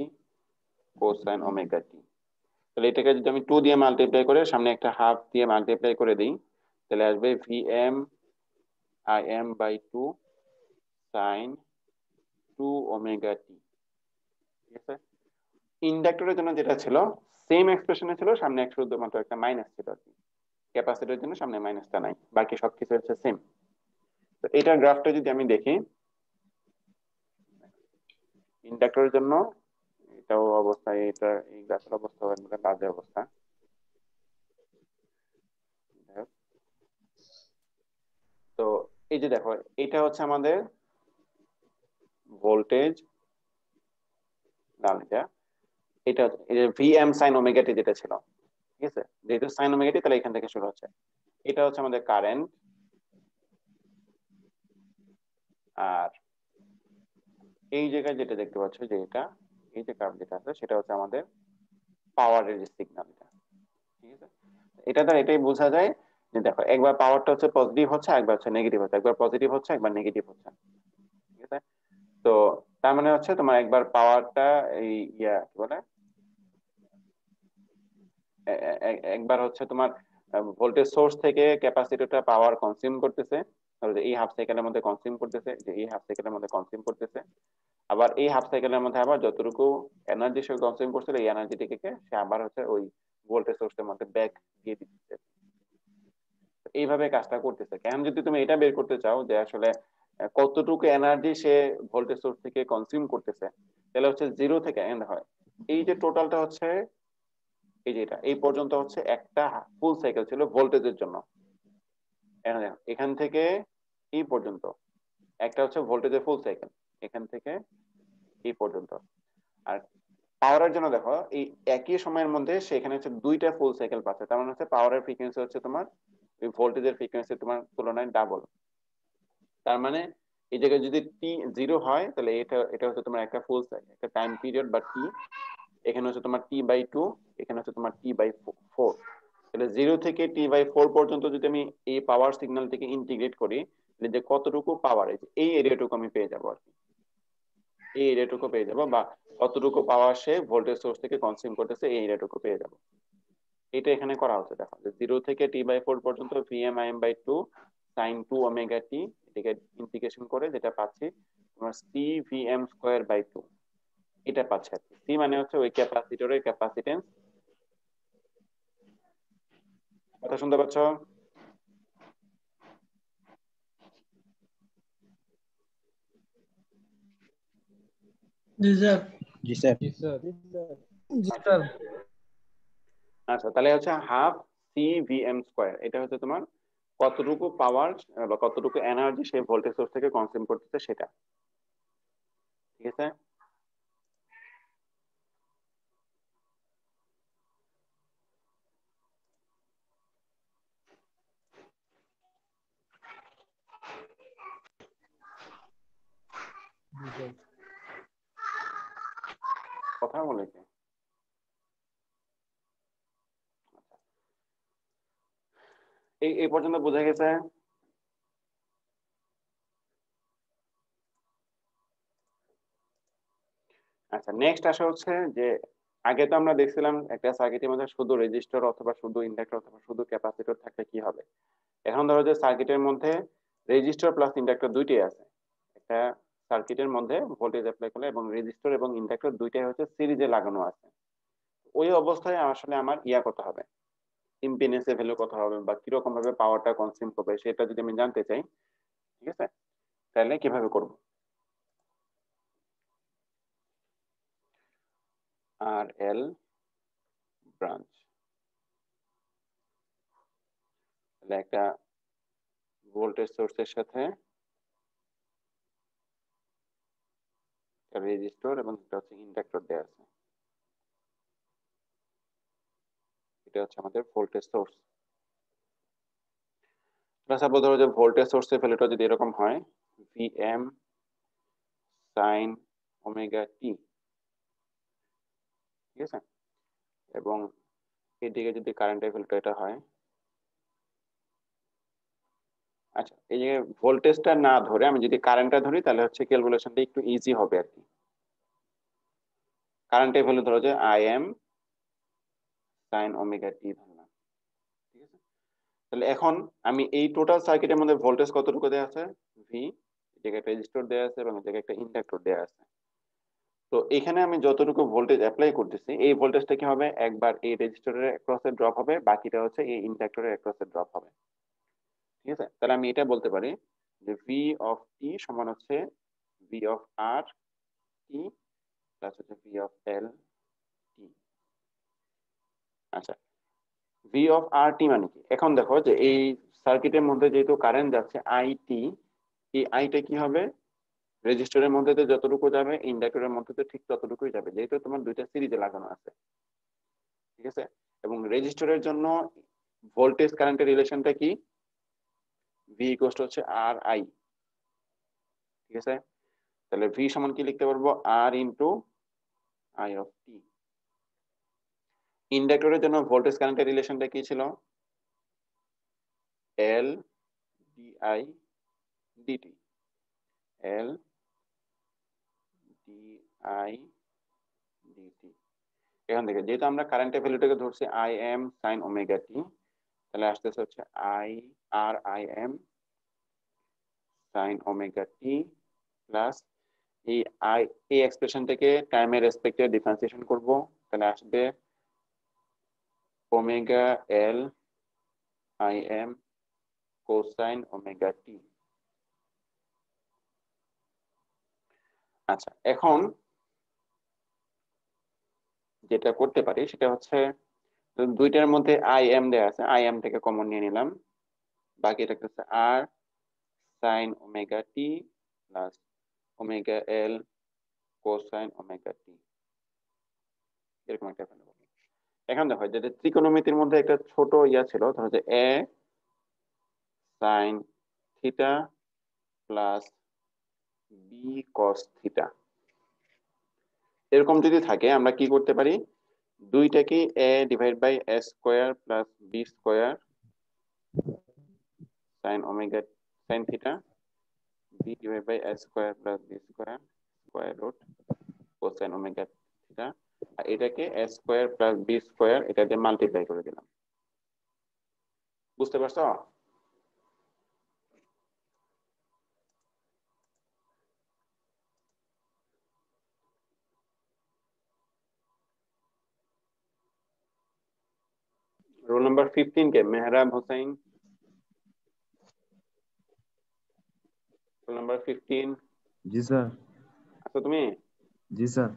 কোসাইন ওমেগা টি। তাহলে এটাকে যদি আমি 2 দিয়ে মাল্টিপ্লাই করে সামনে একটা হাফ দিয়ে মাল্টিপ্লাই করে দিই, তাহলে আসবে VM IM by 2 sine 2 omega T. ঠিক আছে, ইন্ডাক্টরের জন্য যেটা ছিল সেম এক্সপ্রেশনে ছিল, সামনে শুধুমাত্র একটা মাইনাস ছিল আর কি। ক্যাপাসিটরের জন্য সামনে মাইনাসটা নাই, বাকি সবকিছু হচ্ছে সেম। তো এটার গ্রাফটা যদি আমি দেখি, ইন্ডাক্টরের জন্য এটাও অবস্থা, এটা এই গ্রাফের অবস্থা একদম বাজে অবস্থা। তো এই যে দেখো, এটা হচ্ছে আমাদের ভোল্টেজ, এটা ভিএম সাইন ওমেগা টি যেটা ছিল, ঠিক আছে, যেহেতু সাইন ওমেগা টি তাহলে এখান থেকে শুরু হচ্ছে। এটা হচ্ছে আমাদের কারেন্ট, আর এই জায়গায় যেটা দেখতে পাচ্ছ যে এটা, এই যে কার্ভ যেটা আছে সেটা হচ্ছে আমাদের পাওয়ারের সিগন্যাল। ঠিক আছে, এটা দ্বারা এটাই বোঝা যায় যে দেখো একবার পাওয়ারটা হচ্ছে পজিটিভ হচ্ছে, একবার হচ্ছে নেগেটিভ হচ্ছে, একবার পজিটিভ হচ্ছে, একবার নেগেটিভ হচ্ছে। ঠিক আছে, তো তার মানে হচ্ছে তোমার একবার পাওয়ারটা এই কি বলে, একবার হচ্ছে তোমার ভোল্টেজ সোর্স থেকে ক্যাপাসিটরটা পাওয়ার কনজিউম করতেছে, এই হাফ সাইকেলের মধ্যে কনজিউম করতেছে, যে এই হাফ সাইকেলের মধ্যে কনজিউম করতেছে, আবার এই হাফ সাইকেলের মধ্যে আবার যতটুকু এনার্জি সে কনজিউম করছিল এই এনার্জিটিকে সে আবার হচ্ছে ওই ভোল্টেজ সোর্সের মধ্যে ব্যাক দিয়ে দিচ্ছে। এইভাবে কাজটা করতেছে। কেন যদি তুমি এটা বের করতে চাও যে আসলে কতটুকু এনার্জি সে ভোল্টেজ সোর্স থেকে কনজিউম করতেছে, তাহলে হচ্ছে 0 থেকে এন্ড হয়। এই যে টোটালটা হচ্ছে এই যে এটা এই পর্যন্ত হচ্ছে একটা ফুল সাইকেল ছিল ভোল্টেজের জন্য। এখান থেকে এই পর্যন্ত একটা হচ্ছে ভোল্টেজের ফুল সাইকেল, এখান থেকে এই পর্যন্ত। আর পাওয়ারের জন্য দেখো এই একই সময়ের মধ্যে সেখানে হচ্ছে দুইটা ফুল সাইকেল পাচ্ছে, তার মানে হচ্ছে পাওয়ারের ফ্রিকোয়েন্সি হচ্ছে তোমার ওই ভোল্টেজের ফ্রিকোয়েন্সি তোমার তুলনায় ডাবল। তার মানে এই জায়গায় যদি টি 0 হয় তাহলে এটা হচ্ছে তোমার একটা ফুল সাইকেল, একটা টাইম পিরিয়ড বা টি। এখানে হচ্ছে তোমার টি/2, এখানে হচ্ছে তোমার টি/4। তাহলে 0 থেকে টি/4 পর্যন্ত যদি আমি এই পাওয়ার সিগন্যালটিকে ইন্টিগ্রেট করি, যে কতটুকু পাওয়ার এই এরিয়াটুকু আমি পেয়ে যাবো আর কি, এই এরিয়াটুকু পেয়ে যাবো, বা কতটুকু পাওয়ার সে ভোল্টেজ সোর্স থেকে কনজিউম করতেছে এই এরিয়াটুকু পেয়ে যাবো। এটা এখানে করা হচ্ছে, দেখো যে 0 থেকে টি/4 পর্যন্ত Vm/2 sin 2 ওমেগা টি, এটাকে ইন্টিগ্রেশন করে যেটা পাচ্ছি তোমার CVm²/2, এটা পাচ্ছে আর কি। সি মানে হচ্ছে ওই ক্যাপাসিটরের ক্যাপাসিটেন্স। কথা শুনতে পাচ্ছ? জি স্যার। জি স্যার। জি স্যার। জি স্যার। আচ্ছা, তাহলে হচ্ছে হাফ CVm², এটা হচ্ছে তোমার কতটুকু পাওয়ার বা কতটুকু এনার্জি সেই ভোল্টেজ সোর্স থেকে কনজিউম করতেছে সেটা। ঠিক আছে? জি স্যার। কথা বলেছে। এই পর্যন্ত বোঝা গেছে? আচ্ছা, নেক্সট আসা হচ্ছে যে আগে তো আমরা দেখছিলাম একটা সার্কিটের মধ্যে শুধু রেজিস্টর অথবা শুধু ইন্ডাক্টর অথবা শুধু ক্যাপাসিটর থাকলে কি হবে। এখন ধরো যে সার্কিটের মধ্যে রেজিস্টর প্লাস ইন্ডাক্টর দুইটাই আছে। একটা সার্কিটের মধ্যে ভোল্টেজ অ্যাপ্লাই করলে এবং রেজিস্টর এবং ইন্ডাক্টর দুইটাই হচ্ছে সিরিজে লাগানো আছে। ওই অবস্থায় আসলে আমার কত হবে, ইম্পিডেন্সের ভ্যালু কত হবে, বা কিরকম ভাবে পাওয়ারটা কনজিউম করবে সেটা যদি আমি জানতে চাই, ঠিক আছে, তাহলে কিভাবে করব? আর এল ব্রাঞ্চ, তাহলে একটা ভোল্টেজ সোর্সের সাথে রেজিস্টর এবং এটা হচ্ছে ইন্ডাক্টর দেওয়া আছে, এটা হচ্ছে আমাদের ভোল্টেজ সোর্স। সাপোজ ধরো যে ভোল্টেজ সোর্সের ভ্যালুটা যদি এরকম হয় Vm sin ওমেগা টি, ঠিক আছে, এবং এদিকে যদি কারেন্টের ভ্যালুটা এটা হয়। আচ্ছা, এই যে ভোল্টেজটা না ধরে আমি যদি কারেন্টটা ধরি তাহলে হচ্ছে ক্যালকুলেশনটা একটু ইজি হবে আর কি। কারেন্টের ভ্যালু ধরো যে Im sin ওমেগা টি ধরলাম, ঠিক আছে। তাহলে এখন আমি এই টোটাল সার্কিটের মধ্যে ভোল্টেজ কতটুকু দেওয়া আছে, V, এই জায়গায় একটা রেজিস্টর দেওয়া আছে এবং এই জায়গায় একটা ইন্ডাক্টর দেওয়া আছে। তো এখানে আমি যতটুকু ভোল্টেজ অ্যাপ্লাই করতেছি এই ভোল্টেজটা কি হবে, একবার এই রেজিস্টরের অ্যাক্রসে ড্রপ হবে, বাকিটা হচ্ছে এই ইন্ডাক্টরের অ্যাক্রসে ড্রপ হবে। ঠিক আছে, তাহলে আমি এটা বলতে পারি যে ভি অফ টি সমান হচ্ছে V of R T plus হচ্ছে ভি অফ এল টি। আচ্ছা, ভি অফ আর টি মানে কি? এখন দেখো যে এই সার্কিটের মধ্যে যেহেতু কারেন্ট যাচ্ছে আইটি, এই আইটা কি হবে, রেজিস্টরের মধ্যে তো যতটুকু যাবে ইন্ডাক্টরের মধ্যে তো ঠিক ততটুকুই যাবে, যেহেতু তোমার দুইটা সিরিজে লাগানো আছে। ঠিক আছে, এবং রেজিস্টরের জন্য ভোল্টেজ কারেন্টের রিলেশনটা কি, ভি ইকুয়াল হচ্ছে আর আই। ঠিক আছে, তাহলে ভি সমান কি লিখতে পারবো, R into I of T. ইন্ডাক্টরের জন্য ভোল্টেজ কারেন্টের রিলেশনটা কি ছিল, L DI DT, L DI DT. এখান থেকে যেহেতু আমরা কারেন্টের ভ্যালুটাকে ধরছি I M sine omega T, তাহলে আসতেছে হচ্ছে I M sine omega T plus এই এই এক্সপ্রেশনটাকে টাইমের রেসপেক্টে ডিফারেন্সিয়েশন করব, তাহলে আসবে omega L I M cosine omega T. আচ্ছা, এখন যেটা করতে পারি সেটা হচ্ছে দুইটার মধ্যে আই এম দেয়া আছে, আই এম থেকে কমন নিয়ে নিলাম, বাকি এটা হচ্ছে R sine omega T plus omega L cosine omega T, এরকম একটা ফেলবো। এখন দেখো যে ত্রিকোণমিতির মধ্যে একটা ছোট ইয়া ছিল, ধরো যে A sine theta plus B cos theta, এরকম যদি থাকে আমরা কি করতে পারি, দুইটাকে A divide by A square plus B square sine omega sine theta B divide by A square plus B square square root cosine omega theta, আর এটাকে A square plus B square এটা দিয়ে মাল্টিপ্লাই করে দিলাম। বুঝতে পারছো? Roll number 15 के मेहराब हुसैन, रोल नंबर 15। জি স্যার। আচ্ছা তুমি? জি স্যার।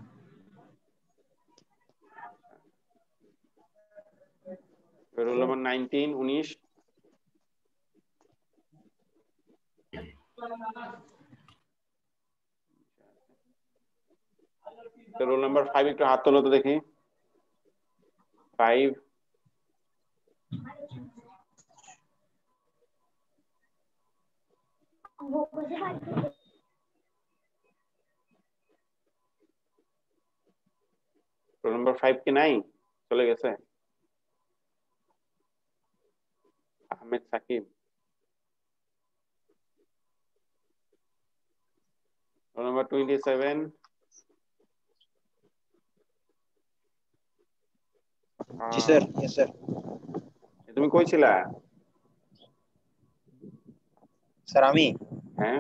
Roll number 19 19। तो रोल नंबर 5 একটু হাত তোলো তো দেখি। 5 रोल नंबर 5 কি নাই, চলে গেছে? Ahmed Sakib, roll number 27। জি স্যার। Yes sir. তুমি কই ছিলা? স্যার আমি হ্যাঁ,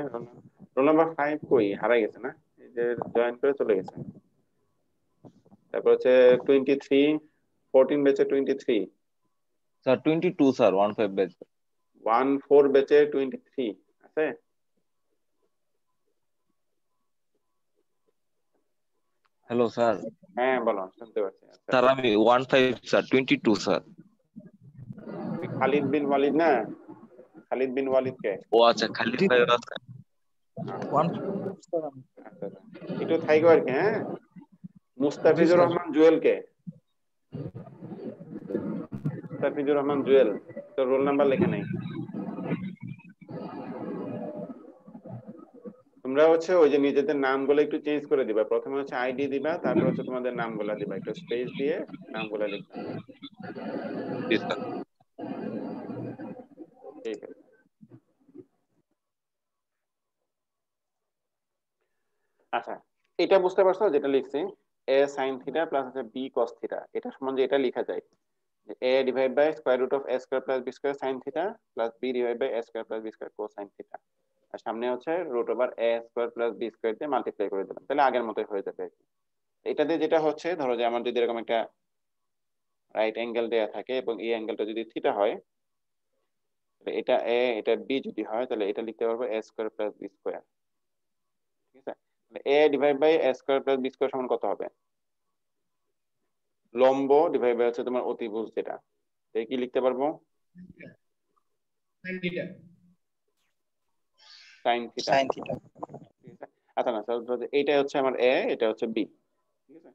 রোল নাম্বার 5 কই হারাই গেছে না, এই যে জয়েন করে চলে গেছে। তারপর হচ্ছে 23 14 ব্যাচে 23, স্যার 22 স্যার 15 ব্যাচ। 14 ব্যাচে 23 আছে? Hello sir. হ্যাঁ বলো, শুনতে পাচ্ছি। আচ্ছা, স্যার আমি 15 স্যার 22 স্যার। তুমি খালিদ বিন ওয়ালিদ না? খালিদ বিন ওয়ালিদ কে? ও আচ্ছা, খালিদ ভাই আছে। আচ্ছা আচ্ছা, একটু থাইকো আর কি। হ্যাঁ, মুস্তাফিজুর রহমান জুয়েল কে? মুস্তাফিজুর রহমান জুয়েল, তো রোল নাম্বার লেখা নেই। তোমরা হচ্ছে ওই যে নিজেদের নামগুলো একটু চেঞ্জ করে দিবা, প্রথমে হচ্ছে আইডি দিবা, তারপর হচ্ছে তোমাদের নামগুলো দিবা, একটু স্পেস দিয়ে নামগুলো লিখবা। জি স্যার। ঠিক আছে। আচ্ছা, এটা বুঝতে পারছো যেটা লিখছি, এ সাইন থিটা প্লাস হচ্ছে বি কস থিটা, এটা সমান যে এটা লেখা যায় A divide by square root of A square plus B square sine theta plus B divide by A square plus B square cosine theta, আর সামনে হচ্ছে root over A square plus B square দিয়ে multiply করে দিলাম, তাহলে আগের মতোই হয়ে যাবে আর কি। এটা দিয়ে যেটা হচ্ছে, ধরো যে আমার যদি এরকম একটা রাইট অ্যাঙ্গেল দেয়া থাকে এবং এই অ্যাঙ্গেলটা যদি থিটা হয়, এটা এ এটা বি যদি হয়, তাহলে এটা লিখতে পারবো A square plus B square. ঠিক আছে, A divide by A square plus B square সমান কত হবে? লম্ব ডিভাইড বাই হচ্ছে তোমার অতিভুজ, যেটা এই কি লিখতে পারবো? Sign theta. Sine theta. ঠিক আছে, আচ্ছা না স্যার, এইটা হচ্ছে আমার এ, এটা হচ্ছে বি। ঠিক আছে,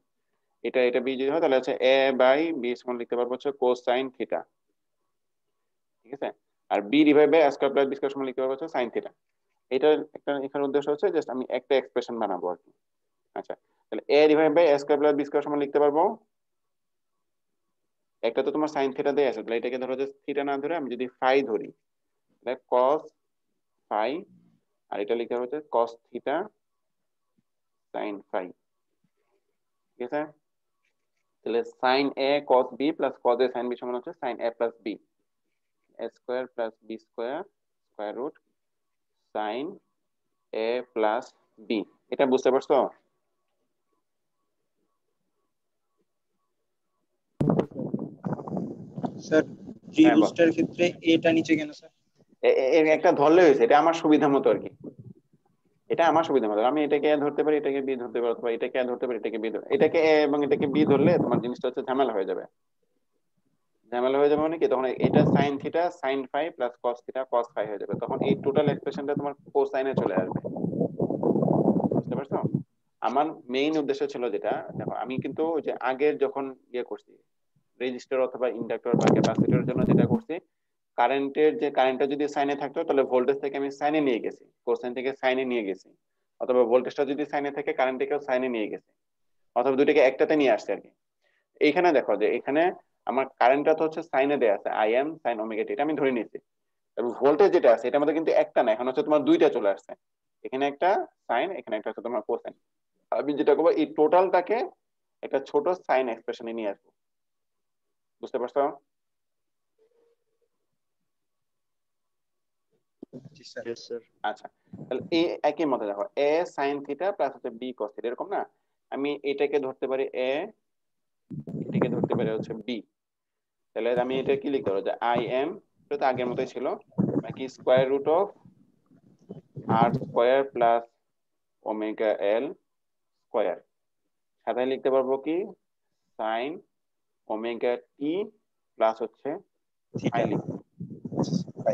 এটা এটা বি যদি হয় তাহলে হচ্ছে এ বাই বি সমান লিখতে পারবো হচ্ছে কোসাইন থিটা। ঠিক আছে, আর B divide by square plus B square সমান লিখতে পারবো হচ্ছে সাইন থিটা। এটা একটা এখানে উদ্দেশ্য হচ্ছে জাস্ট আমি একটা এক্সপ্রেশন বানাবো আর কি। আচ্ছা, তাহলে A divide by square plus B square সমান লিখতে পারবো, একটা তো তোমার সাইন থিটা দেয়া আছে, তাহলে এটাকে ধরো যে থিটা না ধরে আমি যদি ফাই ধরি, তাহলে কস ফাই, আর এটা লিখতে হচ্ছে কস থিটা সাইন ফাই। ঠিক আছে, তাহলে sine A cos B plus cos A sine B সমান হচ্ছে sine A plus B, A square plus B square square root sine A plus B. এটা বুঝতে পারছো? স্যার হ্যাঁ বল। ত্রিভুজটার ক্ষেত্রে এটা নিচে কেন স্যার? একটা ধরলে হয়েছে, এটা আমার সুবিধা মতো আর কি। এটা আমার সুবিধা মতো আমি এটাকে এ ধরতে পারি, এটাকে বি ধরতে পারি, অথবা এটাকে এ ধরতে পারি, এটাকে বি ধরতে, এটাকে এ এবং এটাকে বি ধরলে তোমার জিনিসটা হচ্ছে ঝামেলা হয়ে যাবে। ঝামেলা হয়ে যাবে মানে কি, তখন এটা sine theta sine phi plus cos theta cos phi হয়ে যাবে, তখন এই টোটাল এক্সপ্রেশনটা তোমার কোসাইনে চলে আসবে। বুঝতে পারছো? আমার মেইন উদ্দেশ্য ছিল যেটা, দেখো আমি কিন্তু যে আগের যখন ইয়ে করছি রেজিস্টার অথবা ইন্ডাক্টর বা ক্যাপাসিটরের জন্য যেটা করছি, কারেন্টটা যদি সাইনে থাকতো তাহলে ভোল্টেজ থেকে আমি সাইনে নিয়ে গেছি, কোসাইন থেকে সাইনে নিয়ে গেছি, অথবা ভোল্টেজটা যদি সাইনে থাকে কারেন্টটাকেও সাইনে নিয়ে গেছি, অথবা দুইটাকে একটাতে নিয়ে আসছে আর কি। এইখানে দেখো যে এখানে আমার কারেন্টটা তো হচ্ছে সাইনে দেয়া আছে, আই এম সাইন ওমেগা টি, এটা আমি ধরে নিয়েছি। এবং ভোল্টেজ যেটা আছে এটার মধ্যে কিন্তু একটা না, এখন হচ্ছে তোমার দুইটা চলে আসছে, এখানে একটা সাইন, এখানে একটা হচ্ছে তোমার কোসাইন। আমি যেটা করবো এই টোটালটাকে একটা ছোট সাইন এক্সপ্রেশনে নিয়ে আসবো। বুঝতে পারছো? Yes, sir. আচ্ছা, তাহলে এই একই মতে দেখো এ সাইন থিটা প্লাস হচ্ছে বি কস থিটা, এরকম না? আমি এটাকে ধরতে পারি এ, এটাকে ধরতে পারি হচ্ছে বি। তাহলে আমি এটা কি লিখতে পারবো যে আই এম, এটা তো আগের মতোই ছিল, নাকি square root of R square plus omega L square, সাথে লিখতে পারবো কি সাইন ওমেগা টি প্লাস হচ্ছে ফাই লিখবো,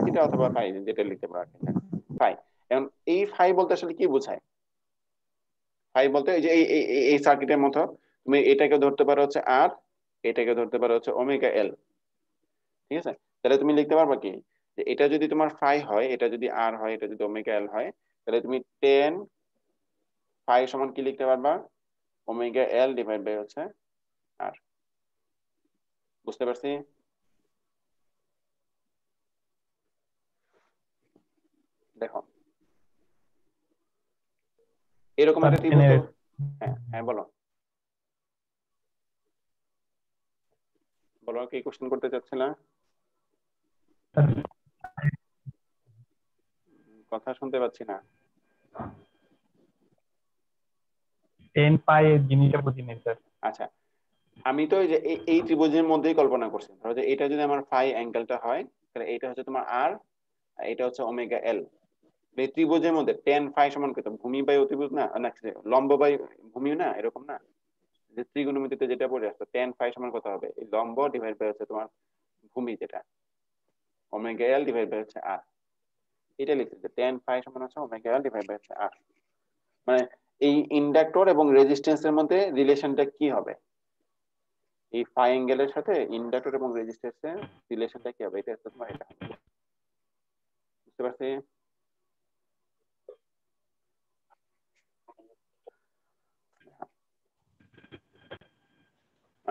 থিটা অথবা ফাই যেটা লিখতে পারো ফাই। এখন এই ফাই বলতে আসলে কি বোঝায়? ফাই বলতে এই যে এই সার্কিটের মতো তুমি এটাকে ধরতে পারো হচ্ছে আর, এটাকে ধরতে পারো হচ্ছে ওমেগা এল। ঠিক আছে, তাহলে তুমি লিখতে পারবা কি যে এটা যদি তোমার ফাই হয়, এটা যদি আর হয়, এটা যদি ওমেগা এল হয়, তাহলে তুমি টেন ফাই সমান কি লিখতে পারবা, ওমেগা এল ডিভাইড বাই হচ্ছে আর। বুঝতে পারছি? দেখো এরকম একটা ত্রিভুজ, হ্যাঁ হ্যাঁ বলো বলো কি কোশ্চেন করতে চাচ্ছিলা? কথা শুনতে পাচ্ছি না। 10 পাই এর জিনিসটা বুঝি নাই স্যার। আচ্ছা, আমি তো এই যে এই ত্রিভুজের মধ্যেই কল্পনা করছি, ধরো যে এটা যদি আমার ফাই অ্যাঙ্গেলটা হয়, তাহলে এটা হচ্ছে তোমার আর, এটা হচ্ছে ওমেগা এল। এই ত্রিভুজের মধ্যে টেন ফাই সমান কত, ভূমি বাই অতিভুজ না, না লম্ব বাই ভূমি না, এরকম না যে ত্রিগোণমিতিতে যেটা পড়ে আসতো টেন ফাই সমান কত হবে, এই লম্ব ডিভাইড বাই হচ্ছে তোমার ভূমি যেটা ওমেগা এল ডিভাইড বাই হচ্ছে আর, এটা লিখছে যে টেন ফাই সমান হচ্ছে ওমেগা এল ডিভাইড বাই হচ্ছে আর। মানে এই ইন্ডাক্টর এবং রেজিস্ট্যান্সের মধ্যে রিলেশনটা কি হবে, এই ফাই অ্যাঙ্গেলের সাথে ইন্ডাক্টর এবং রেজিস্ট্যান্সের রিলেশনটা কি হবে, এটা হচ্ছে তোমার এটা। বুঝতে পারছি?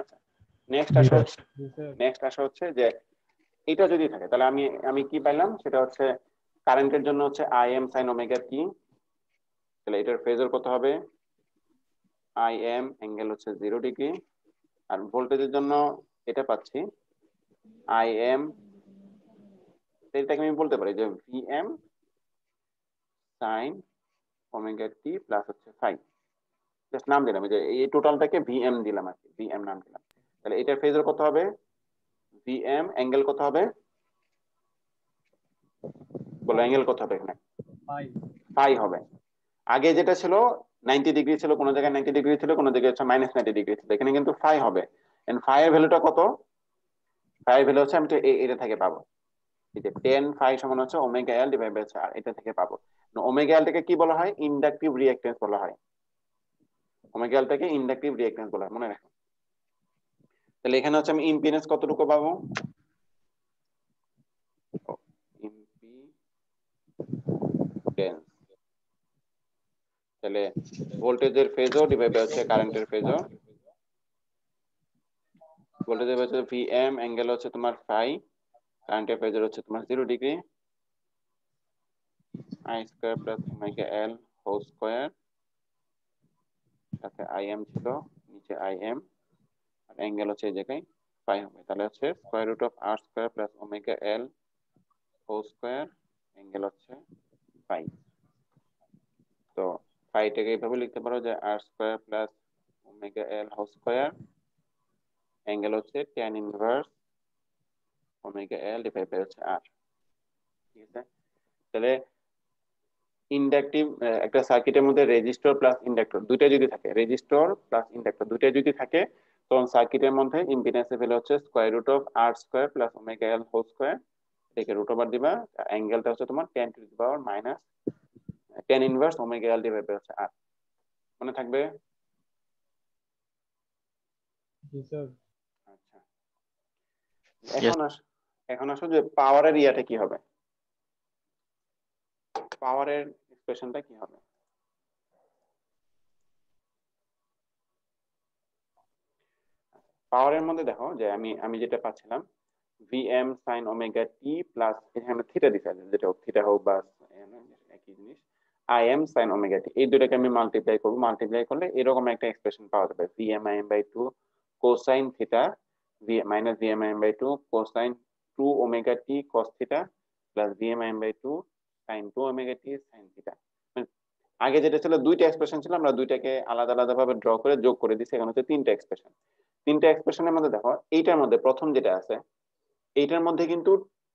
আচ্ছা, নেক্সট আসা হচ্ছে যে এটা যদি থাকে তাহলে আমি আমি কি পাইলাম, সেটা হচ্ছে কারেন্টের জন্য হচ্ছে I M sine omega T, তাহলে এটার ফেজর কত হবে, আই এম অ্যাঙ্গেল হচ্ছে 0 ডিগ্রি, আর ভোল্টেজের জন্য এটা পাচ্ছি আই এম, এটাকে আমি বলতে পারি যে V M sine omega T plus হচ্ছে ফাই, জাস্ট নাম দিলাম যে এই টোটালটাকে ভি এম দিলাম আর কি, ভি এম নাম দিলাম। তাহলে এটার ফেজর কত হবে, ভি এম অ্যাঙ্গেল কত হবে, বলো অ্যাঙ্গেল কত হবে এখানে, ফাই হবে। আগে যেটা ছিল 90 ডিগ্রি ছিল, কোনো জায়গায় 90 ডিগ্রি ছিল, কোনো জায়গায় হচ্ছে -90 ডিগ্রি ছিল, এখানে কিন্তু ফাই হবে। এন্ড ফাই এর ভ্যালুটা কত, ফাই এর ভ্যালু হচ্ছে আমি তো এটা থেকে পাবো, এই যে 10 ফাই সমান হচ্ছে ওমেগা এল ডিভাইড বাই আর, এটা থেকে পাবো। ওমেগা এল থেকে কি বলা হয়, ইন্ডাকটিভ রিঅ্যাকট্যান্স বলা হয়, ওমেগা এল থেকে ইন্ডাকটিভ রিঅ্যাকট্যান্স বলা হয়, মনে রাখো। তাহলে এখানে হচ্ছে আমি ইম্পিডেন্স কতটুকু পাবো, ইম্পিডেন্স, তাহলে ভোল্টেজের ফেজও ডিভাইড বাই হচ্ছে কারেন্টের ফেজও, ভোল্টেজের হচ্ছে ভি এম অ্যাঙ্গেল হচ্ছে তোমার ফাই, কারেন্টের ফেজর হচ্ছে তোমার 0 degree, I square plus omega L whole square, সাথে আই এম ছিল নিচে আই এম, আর অ্যাঙ্গেল হচ্ছে এই জায়গায় ফাই হবে, তাহলে হচ্ছে square root of R square plus omega L whole square, angle হচ্ছে ফাই। তো ফাইটাকে এইভাবে লিখতে পারো যে R square plus omega L whole square, angle হচ্ছে tan inverse omega L divide by হচ্ছে আর। ঠিক আছে, তাহলে ইন্ডাকটিভ একটা সার্কিটের মধ্যে রেজিস্টর প্লাস ইন্ডাক্টর দুইটা যদি থাকে, রেজিস্টর প্লাস ইন্ডাক্টর দুইটা যদি থাকে, তখন সার্কিটের মধ্যে ইম্পিডেন্সের ভ্যালু হচ্ছে square root of R square plus omega L whole square, এটাকে রুট ওভার দিবা, অ্যাঙ্গেলটা হচ্ছে তোমার 10 to the power minus 10 inverse omega L divide by হচ্ছে আর। মনে থাকবে? জি স্যার। আচ্ছা, এখন আসো যে পাওয়ারের ইয়াটা কি হবে, পাওয়ারের এক্সপ্রেশনটা কি হবে? পাওয়ারের মধ্যে দেখো যে আমি যেটা পাচ্ছিলাম vm sin omega T plus এখানে থিটা দিতে যেটা হোক, থিটা হোক বা একই জিনিস, im sin ওমেগা টি, এই দুটাকে আমি মাল্টিপ্লাই করব, মাল্টিপ্লাই করলে এরকম একটা এক্সপ্রেশন পাওয়া যাবে vm im by 2 cosine theta minus vm im by 2 cosine 2 omega T cos theta plus vm im by 2 sin 2 omega T sin theta. আগে যেটা ছিল দুইটা এক্সপ্রেশন ছিল, আমরা দুইটাকে আলাদা আলাদা ভাবে ড্র করে যোগ করে দিছি, এখন হচ্ছে তিনটা এক্সপ্রেশন। তিনটা এক্সপ্রেশনের মধ্যে দেখো এইটার মধ্যে প্রথম যেটা আছে এইটার মধ্যে কিন্তু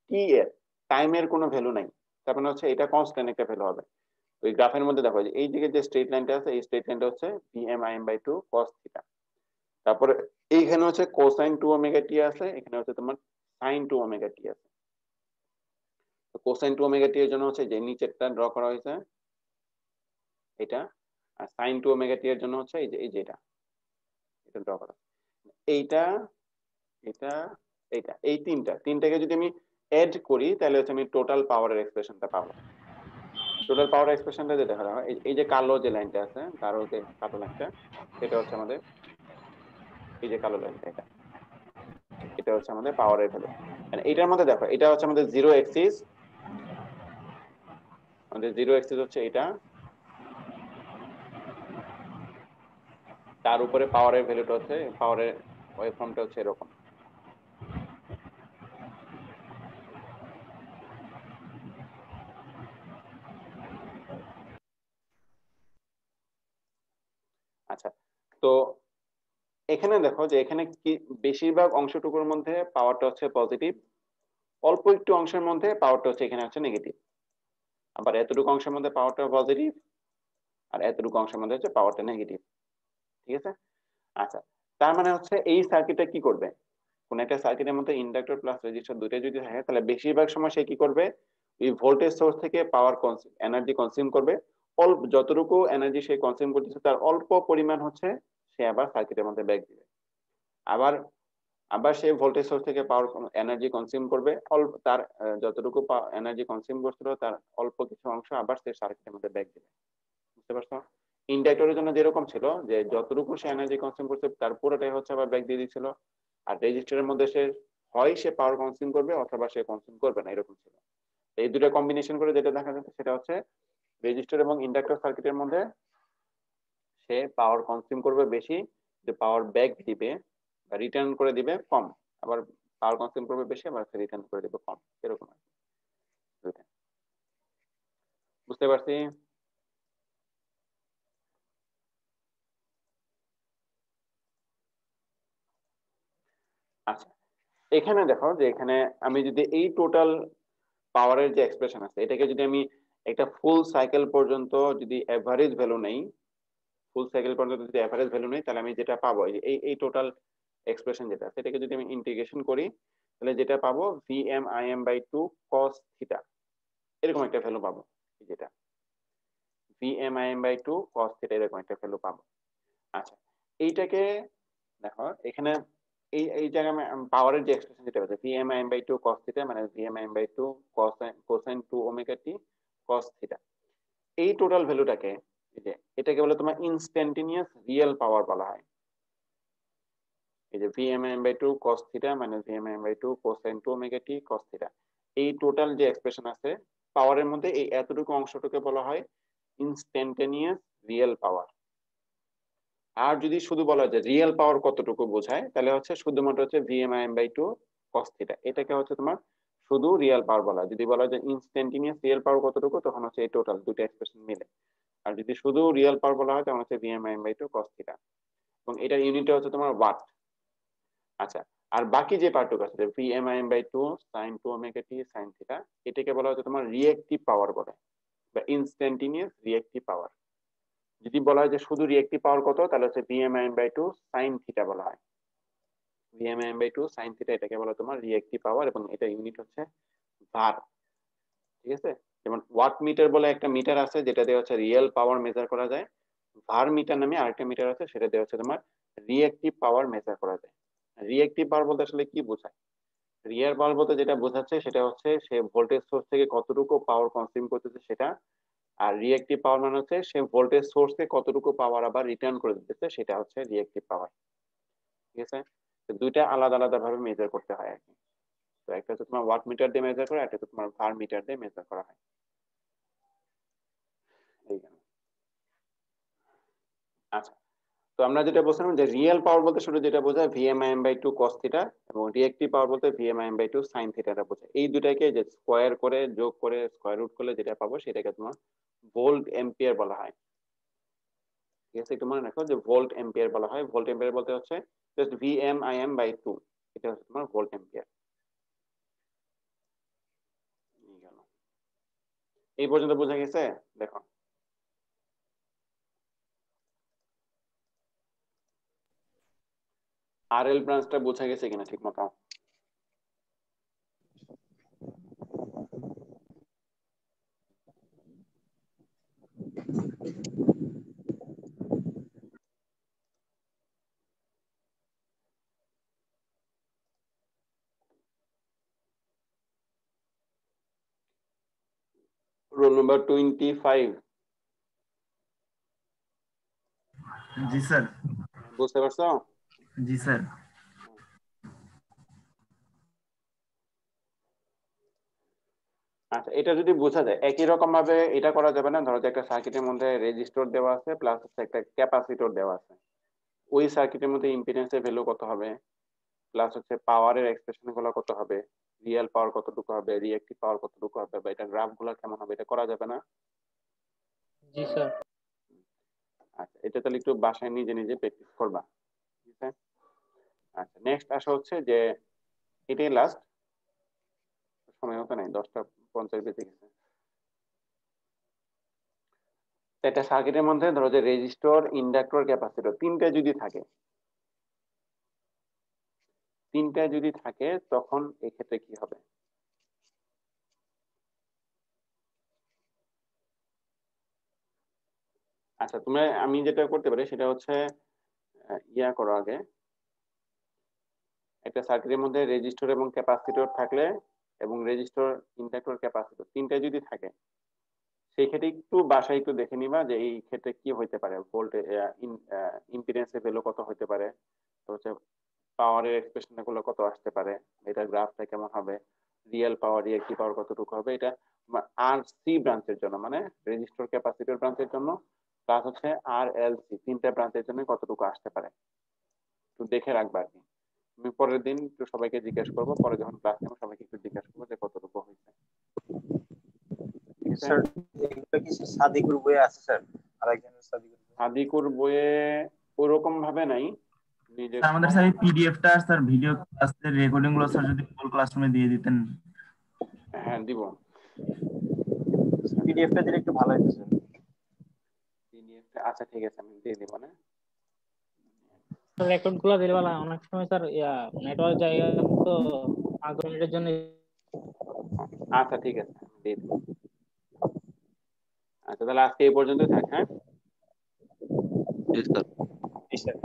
টি এর টাইমের কোনো ভ্যালু নাই, তার মানে হচ্ছে এটা কনস্ট্যান্ট একটা ভ্যালু হবে। ওই গ্রাফের মধ্যে দেখো যে এই দিকে যে স্ট্রেট লাইনটা আছে এই স্ট্রেট লাইনটা হচ্ছে vm im by 2 cos theta, তারপরে এইখানে হচ্ছে কোসাইন 2 ওমেগা টি আছে, এখানে হচ্ছে তোমার sin 2 ওমেগা টি আছে। তো কোসাইন 2 ওমেগা টি এর জন্য হচ্ছে যে নিচেরটা ড্র করা হয়েছে এটা, আর sin 2 ওমেগা টি এর জন্য হচ্ছে এই যে এটা ড্র করা, এইটা এটা এইটা এই তিনটাকে যদি আমি এড করি তাহলে হচ্ছে আমি টোটাল পাওয়ারের এক্সপ্রেশনটা পাবো। টোটাল পাওয়ার এক্সপ্রেশনটা যেটা হয় এই যে কালো যে লাইনটা আছে, কালো যে কালো লাইনটা, এটা হচ্ছে আমাদের এই যে কালো লাইনটা, এটা হচ্ছে আমাদের পাওয়ারের ভ্যালু। মানে এটার মধ্যে দেখো এটা হচ্ছে আমাদের জিরো এক্সিস, আমাদের জিরো এক্সিস হচ্ছে এটা, তার উপরে পাওয়ারের ভ্যালুটা হচ্ছে পাওয়ারের ওয়েভফর্মটা হচ্ছে এরকম। আচ্ছা, তো এখানে দেখো যে এখানে কি বেশিরভাগ অংশটুকুর মধ্যে পাওয়ারটা হচ্ছে পজিটিভ, অল্প একটু অংশের মধ্যে পাওয়ারটা হচ্ছে এখানে হচ্ছে নেগেটিভ, আবার এতটুকু অংশের মধ্যে পাওয়ারটা পজিটিভ আর এতটুকু অংশের মধ্যে হচ্ছে পাওয়ারটা নেগেটিভ। ঠিক আছে? আচ্ছা, তার মানে হচ্ছে এই সার্কিটটা কি করবে, কোন একটা সার্কিটের মধ্যে ইন্ডাক্টর প্লাস রেজিস্টর দুটো যদি থাকে তাহলে বেশিরভাগ সময় সে কি করবে, এই ভোল্টেজ সোর্স থেকে পাওয়ার এনার্জি কনজিউম করবে, অল্প যতটুকু এনার্জি সে কনজিউম করতেছে তার অল্প পরিমাণ হচ্ছে সে আবার সার্কিটের মধ্যে ব্যাক দিবে, আবার আবার সে ভোল্টেজ সোর্স থেকে পাওয়ার এনার্জি কনজিউম করবে, অল্প তার যতটুকু এনার্জি কনজিউম করছিল তার অল্প কিছু অংশ আবার সে সার্কিটের মধ্যে ব্যাক দিবে। বুঝতে পারছো? ইন্ডাক্টরের জন্য যেরকম ছিল যে যতটুকু সে এনার্জি কনজিউম করছে তার পুরোটাই হচ্ছে আবার ব্যাক দিয়ে দিচ্ছিল, আর রেজিস্টরের মধ্যে সে হয় সে পাওয়ার কনজিউম করবে অথবা সে কনজিউম করবে না, এরকম ছিল। এই দুটো কম্বিনেশন করে যেটা দেখা যাচ্ছে সেটা হচ্ছে রেজিস্টর এবং ইন্ডাক্টর সার্কিটের মধ্যে সে পাওয়ার কনজিউম করবে বেশি, যে পাওয়ার ব্যাক দিবে বা রিটার্ন করে দিবে কম, আবার পাওয়ার কনজিউম করবে বেশি আবার রিটার্ন করে দিবে কম, এরকম আর কি। বুঝতে পারছি? আচ্ছা, এখানে দেখো যে এখানে আমি যদি এই টোটাল পাওয়ারের যে এক্সপ্রেশন আছে এটাকে যদি আমি একটা ফুল সাইকেল পর্যন্ত যদি এভারেজ ভ্যালু নেই, ফুল সাইকেল পর্যন্ত যদি এভারেজ ভ্যালু নেই তাহলে আমি যেটা পাবো এই এই টোটাল এক্সপ্রেশন যেটা আছে এটাকে যদি আমি ইন্টিগ্রেশন করি তাহলে যেটা পাবো vm im by 2 cos theta, এরকম একটা ভ্যালু পাবো, যেটা vm im by 2 cos theta এরকম একটা ভ্যালু পাবো। আচ্ছা, এইটাকে দেখো এখানে এই জায়গায় পাওয়ারের যে এক্সপ্রেশন যেটা হচ্ছে vm im by 2 cos theta মানে vm im by 2 cosine 2 omega t cos theta, এই টোটাল ভ্যালুটাকে এটাকে বলে তোমার ইনস্ট্যান্টেনিয়াস রিয়েল পাওয়ার বলা হয়। এই যে vm im by 2 cos theta মানে vm im by 2 cosine 2 omega t cos theta, এই টোটাল যে এক্সপ্রেশন আছে পাওয়ারের মধ্যে এই এতটুকু অংশটাকে বলা হয় ইনস্ট্যান্টেনিয়াস রিয়েল পাওয়ার। আর যদি শুধু বলা যায় রিয়েল পাওয়ার কতটুকু বোঝায় তাহলে হচ্ছে শুধুমাত্র হচ্ছে vm im by 2 cos theta, এটাকে হচ্ছে তোমার শুধু রিয়েল পাওয়ার বলা হয়। যদি বলা যায় ইনস্ট্যান্টেনিয়াস রিয়েল পাওয়ার কতটুকু তখন হচ্ছে এই টোটাল দুটো এক্সপ্রেশন মিলে, আর যদি শুধু রিয়েল পাওয়ার বলা হয় তখন হচ্ছে vm im by 2 cos theta, এবং এটার ইউনিটটা হচ্ছে তোমার ওয়াট। আচ্ছা, আর বাকি যে পার্টটুকু আছে vm im by 2 sin 2 omega t sin theta, এটাকে বলা হচ্ছে তোমার রিঅ্যাকটিভ পাওয়ার বলে। বা ইনস্ট্যান্টিনিয়াস রিঅ্যাক্টিভ পাওয়ার। যদি বলা হয় যে শুধু রিঅ্যাক্টিভ পাওয়ার কত, তাহলে হচ্ছে Vm/2 sin থিটা বলা হয়। Vm/2 sin থিটা, এটাকে বলা তোমার রিঅ্যাক্টিভ পাওয়ার, এবং এটা ইউনিট হচ্ছে var। ঠিক আছে, যেমন ওয়াট মিটার বলে একটা মিটার আছে যেটা দিয়ে হচ্ছে রিয়েল পাওয়ার মেজার করা যায়, var মিটার নামে আরেকটা মিটার আছে সেটা দিয়ে হচ্ছে তোমার রিঅ্যাক্টিভ পাওয়ার মেজার করা যায়। রিঅ্যাক্টিভ পাওয়ার বলতে আসলে কি বোঝায়? রিয়েল পাওয়ার বলতে যেটা বোঝাচ্ছে সেটা হচ্ছে সে ভোল্টেজ সোর্স থেকে কতটুকু পাওয়ার কনজিউম করতেছে সেটা, আর রিঅ্যাক্টিভ পাওয়ার মানে হচ্ছে সে ভোল্টেজ সোর্সকে কতটুকু পাওয়ার আবার রিটার্ন করে দিতেছে, সেটা হচ্ছে রিঅ্যাক্টিভ পাওয়ার। ঠিক আছে, তো দুইটা আলাদা আলাদা ভাবে মেজার করতে হয় আর কি। তো একটা হচ্ছে তোমার ওয়াট মিটার দিয়ে মেজার করে, একটা হচ্ছে তোমার var মিটার দিয়ে মেজার করা হয়। আচ্ছা, তো আমরা যেটা বলছিলাম যে রিয়েল পাওয়ার বলতে শুধু যেটা বোঝায় Vm/2 cos থিটা, এবং রিঅ্যাক্টিভ পাওয়ার বলতে Vm/2 sin থিটাটা বোঝায়। এই দুটাকে যে স্কয়ার করে যোগ করে স্কয়ার রুট করলে যেটা পাবো সেটাকে তোমার ভোল্ট এম্পিয়ার বলা হয়। ঠিক আছে, একটু মনে রাখো যে ভোল্ট এম্পিয়ার বলা হয়। ভোল্ট এম্পিয়ার বলতে হচ্ছে জাস্ট Vm/2, এটা হচ্ছে তোমার ভোল্ট এম্পিয়ার। এই পর্যন্ত বোঝা গেছে? দেখো RL ব্রাঞ্চটা বোঝা গেছে কিনা ঠিক মতো? Roll number 25। জি স্যার। বুঝতে পারছো? জি স্যার। আচ্ছা, এটা যদি বোঝা যায় একই রকম ভাবে এটা করা যাবে না? ধরো যে একটা সার্কিটের মধ্যে রেজিস্টর দেওয়া আছে প্লাস হচ্ছে একটা ক্যাপাসিটর দেওয়া আছে, ওই সার্কিটের মধ্যে ইম্পিডেন্সের ভ্যালু কত হবে, প্লাস হচ্ছে পাওয়ারের এক্সপ্রেশন গুলো কত হবে, রিয়েল পাওয়ার কতটুকু হবে, রিঅ্যাক্টিভ পাওয়ার কতটুকু হবে, বা এটা গ্রাফ গুলো কেমন হবে, এটা করা যাবে না? জি স্যার। আচ্ছা, এটা তাহলে একটু বাসায় নিজে নিজে প্র্যাকটিস করবা। ঠিক আছে, আচ্ছা নেক্সট আসা হচ্ছে যে এটাই লাস্ট, সময় হতে নাই, 10:50 বেজে গেছে। একটা সার্কিটের মধ্যে ধরো যে রেজিস্টর, ইন্ডাক্টর, ক্যাপাসিটর তিনটা যদি থাকে তখন এক্ষেত্রে কি হবে? আচ্ছা, আমি যেটা করতে পারি সেটা হচ্ছে ইয়া করো আগে, একটা সার্কিটের মধ্যে রেজিস্টর এবং ক্যাপাসিটর থাকলে, এবং রেজিস্টর, ইন্ডাক্টর, ক্যাপাসিটর তিনটা যদি থাকে, সেই ক্ষেত্রে একটু বাসায় একটু দেখে নিবা যে এই ক্ষেত্রে কি হইতে পারে, ভোল্টেজ ইম্পিডেন্সের ভ্যালু কত হইতে পারে, তো হচ্ছে পাওয়ারের এক্সপ্রেশন গুলো কত আসতে পারে, এটার গ্রাফটা কেমন হবে, রিয়েল পাওয়ার, রিঅ্যাক্টিভ পাওয়ার কতটুকু হবে, এটা RC ব্রাঞ্চের জন্য মানে রেজিস্টর, ক্যাপাসিটর ব্রাঞ্চের জন্য, প্লাস হচ্ছে RLC তিনটা ব্রাঞ্চের জন্য কতটুকু আসতে পারে একটু দেখে রাখবা আর কি। আমি পরের দিন একটু সবাইকে জিজ্ঞেস করবো, পরে যখন ক্লাস নেবো সবাইকে একটু জিজ্ঞেস করবো যে কতটুকু হয়েছে। ঠিক আছে, স্যার এগুলো কি সাদিকুর বইয়ে আছে স্যার? আরেকজনের সাদিকুর বইয়ে? সাদিকুর বইয়ে ওরকম ভাবে নাই, নিজের স্যার আমাদের স্যার এই পিডিএফটা স্যার ভিডিও ক্লাসের রেকর্ডিং গুলো স্যার যদি ফুল ক্লাসরুমে দিয়ে দিতেন। হ্যাঁ দিব। পিডিএফটা দিলে একটু ভালো হতো স্যার। PDF আচ্ছা ঠিক আছে, আমি দিয়ে দিব না। রেকর্ড গুলো দিলে ভালো হয়। অনেক সময় স্যার নেটওয়ার্ক জায়গা তো 5 মিনিটের জন্য। আচ্ছা ঠিক আছে, আমি দিয়ে দিব। আচ্ছা তাহলে আজকে এই পর্যন্ত থাক। হ্যাঁ জি স্যার। জি স্যার।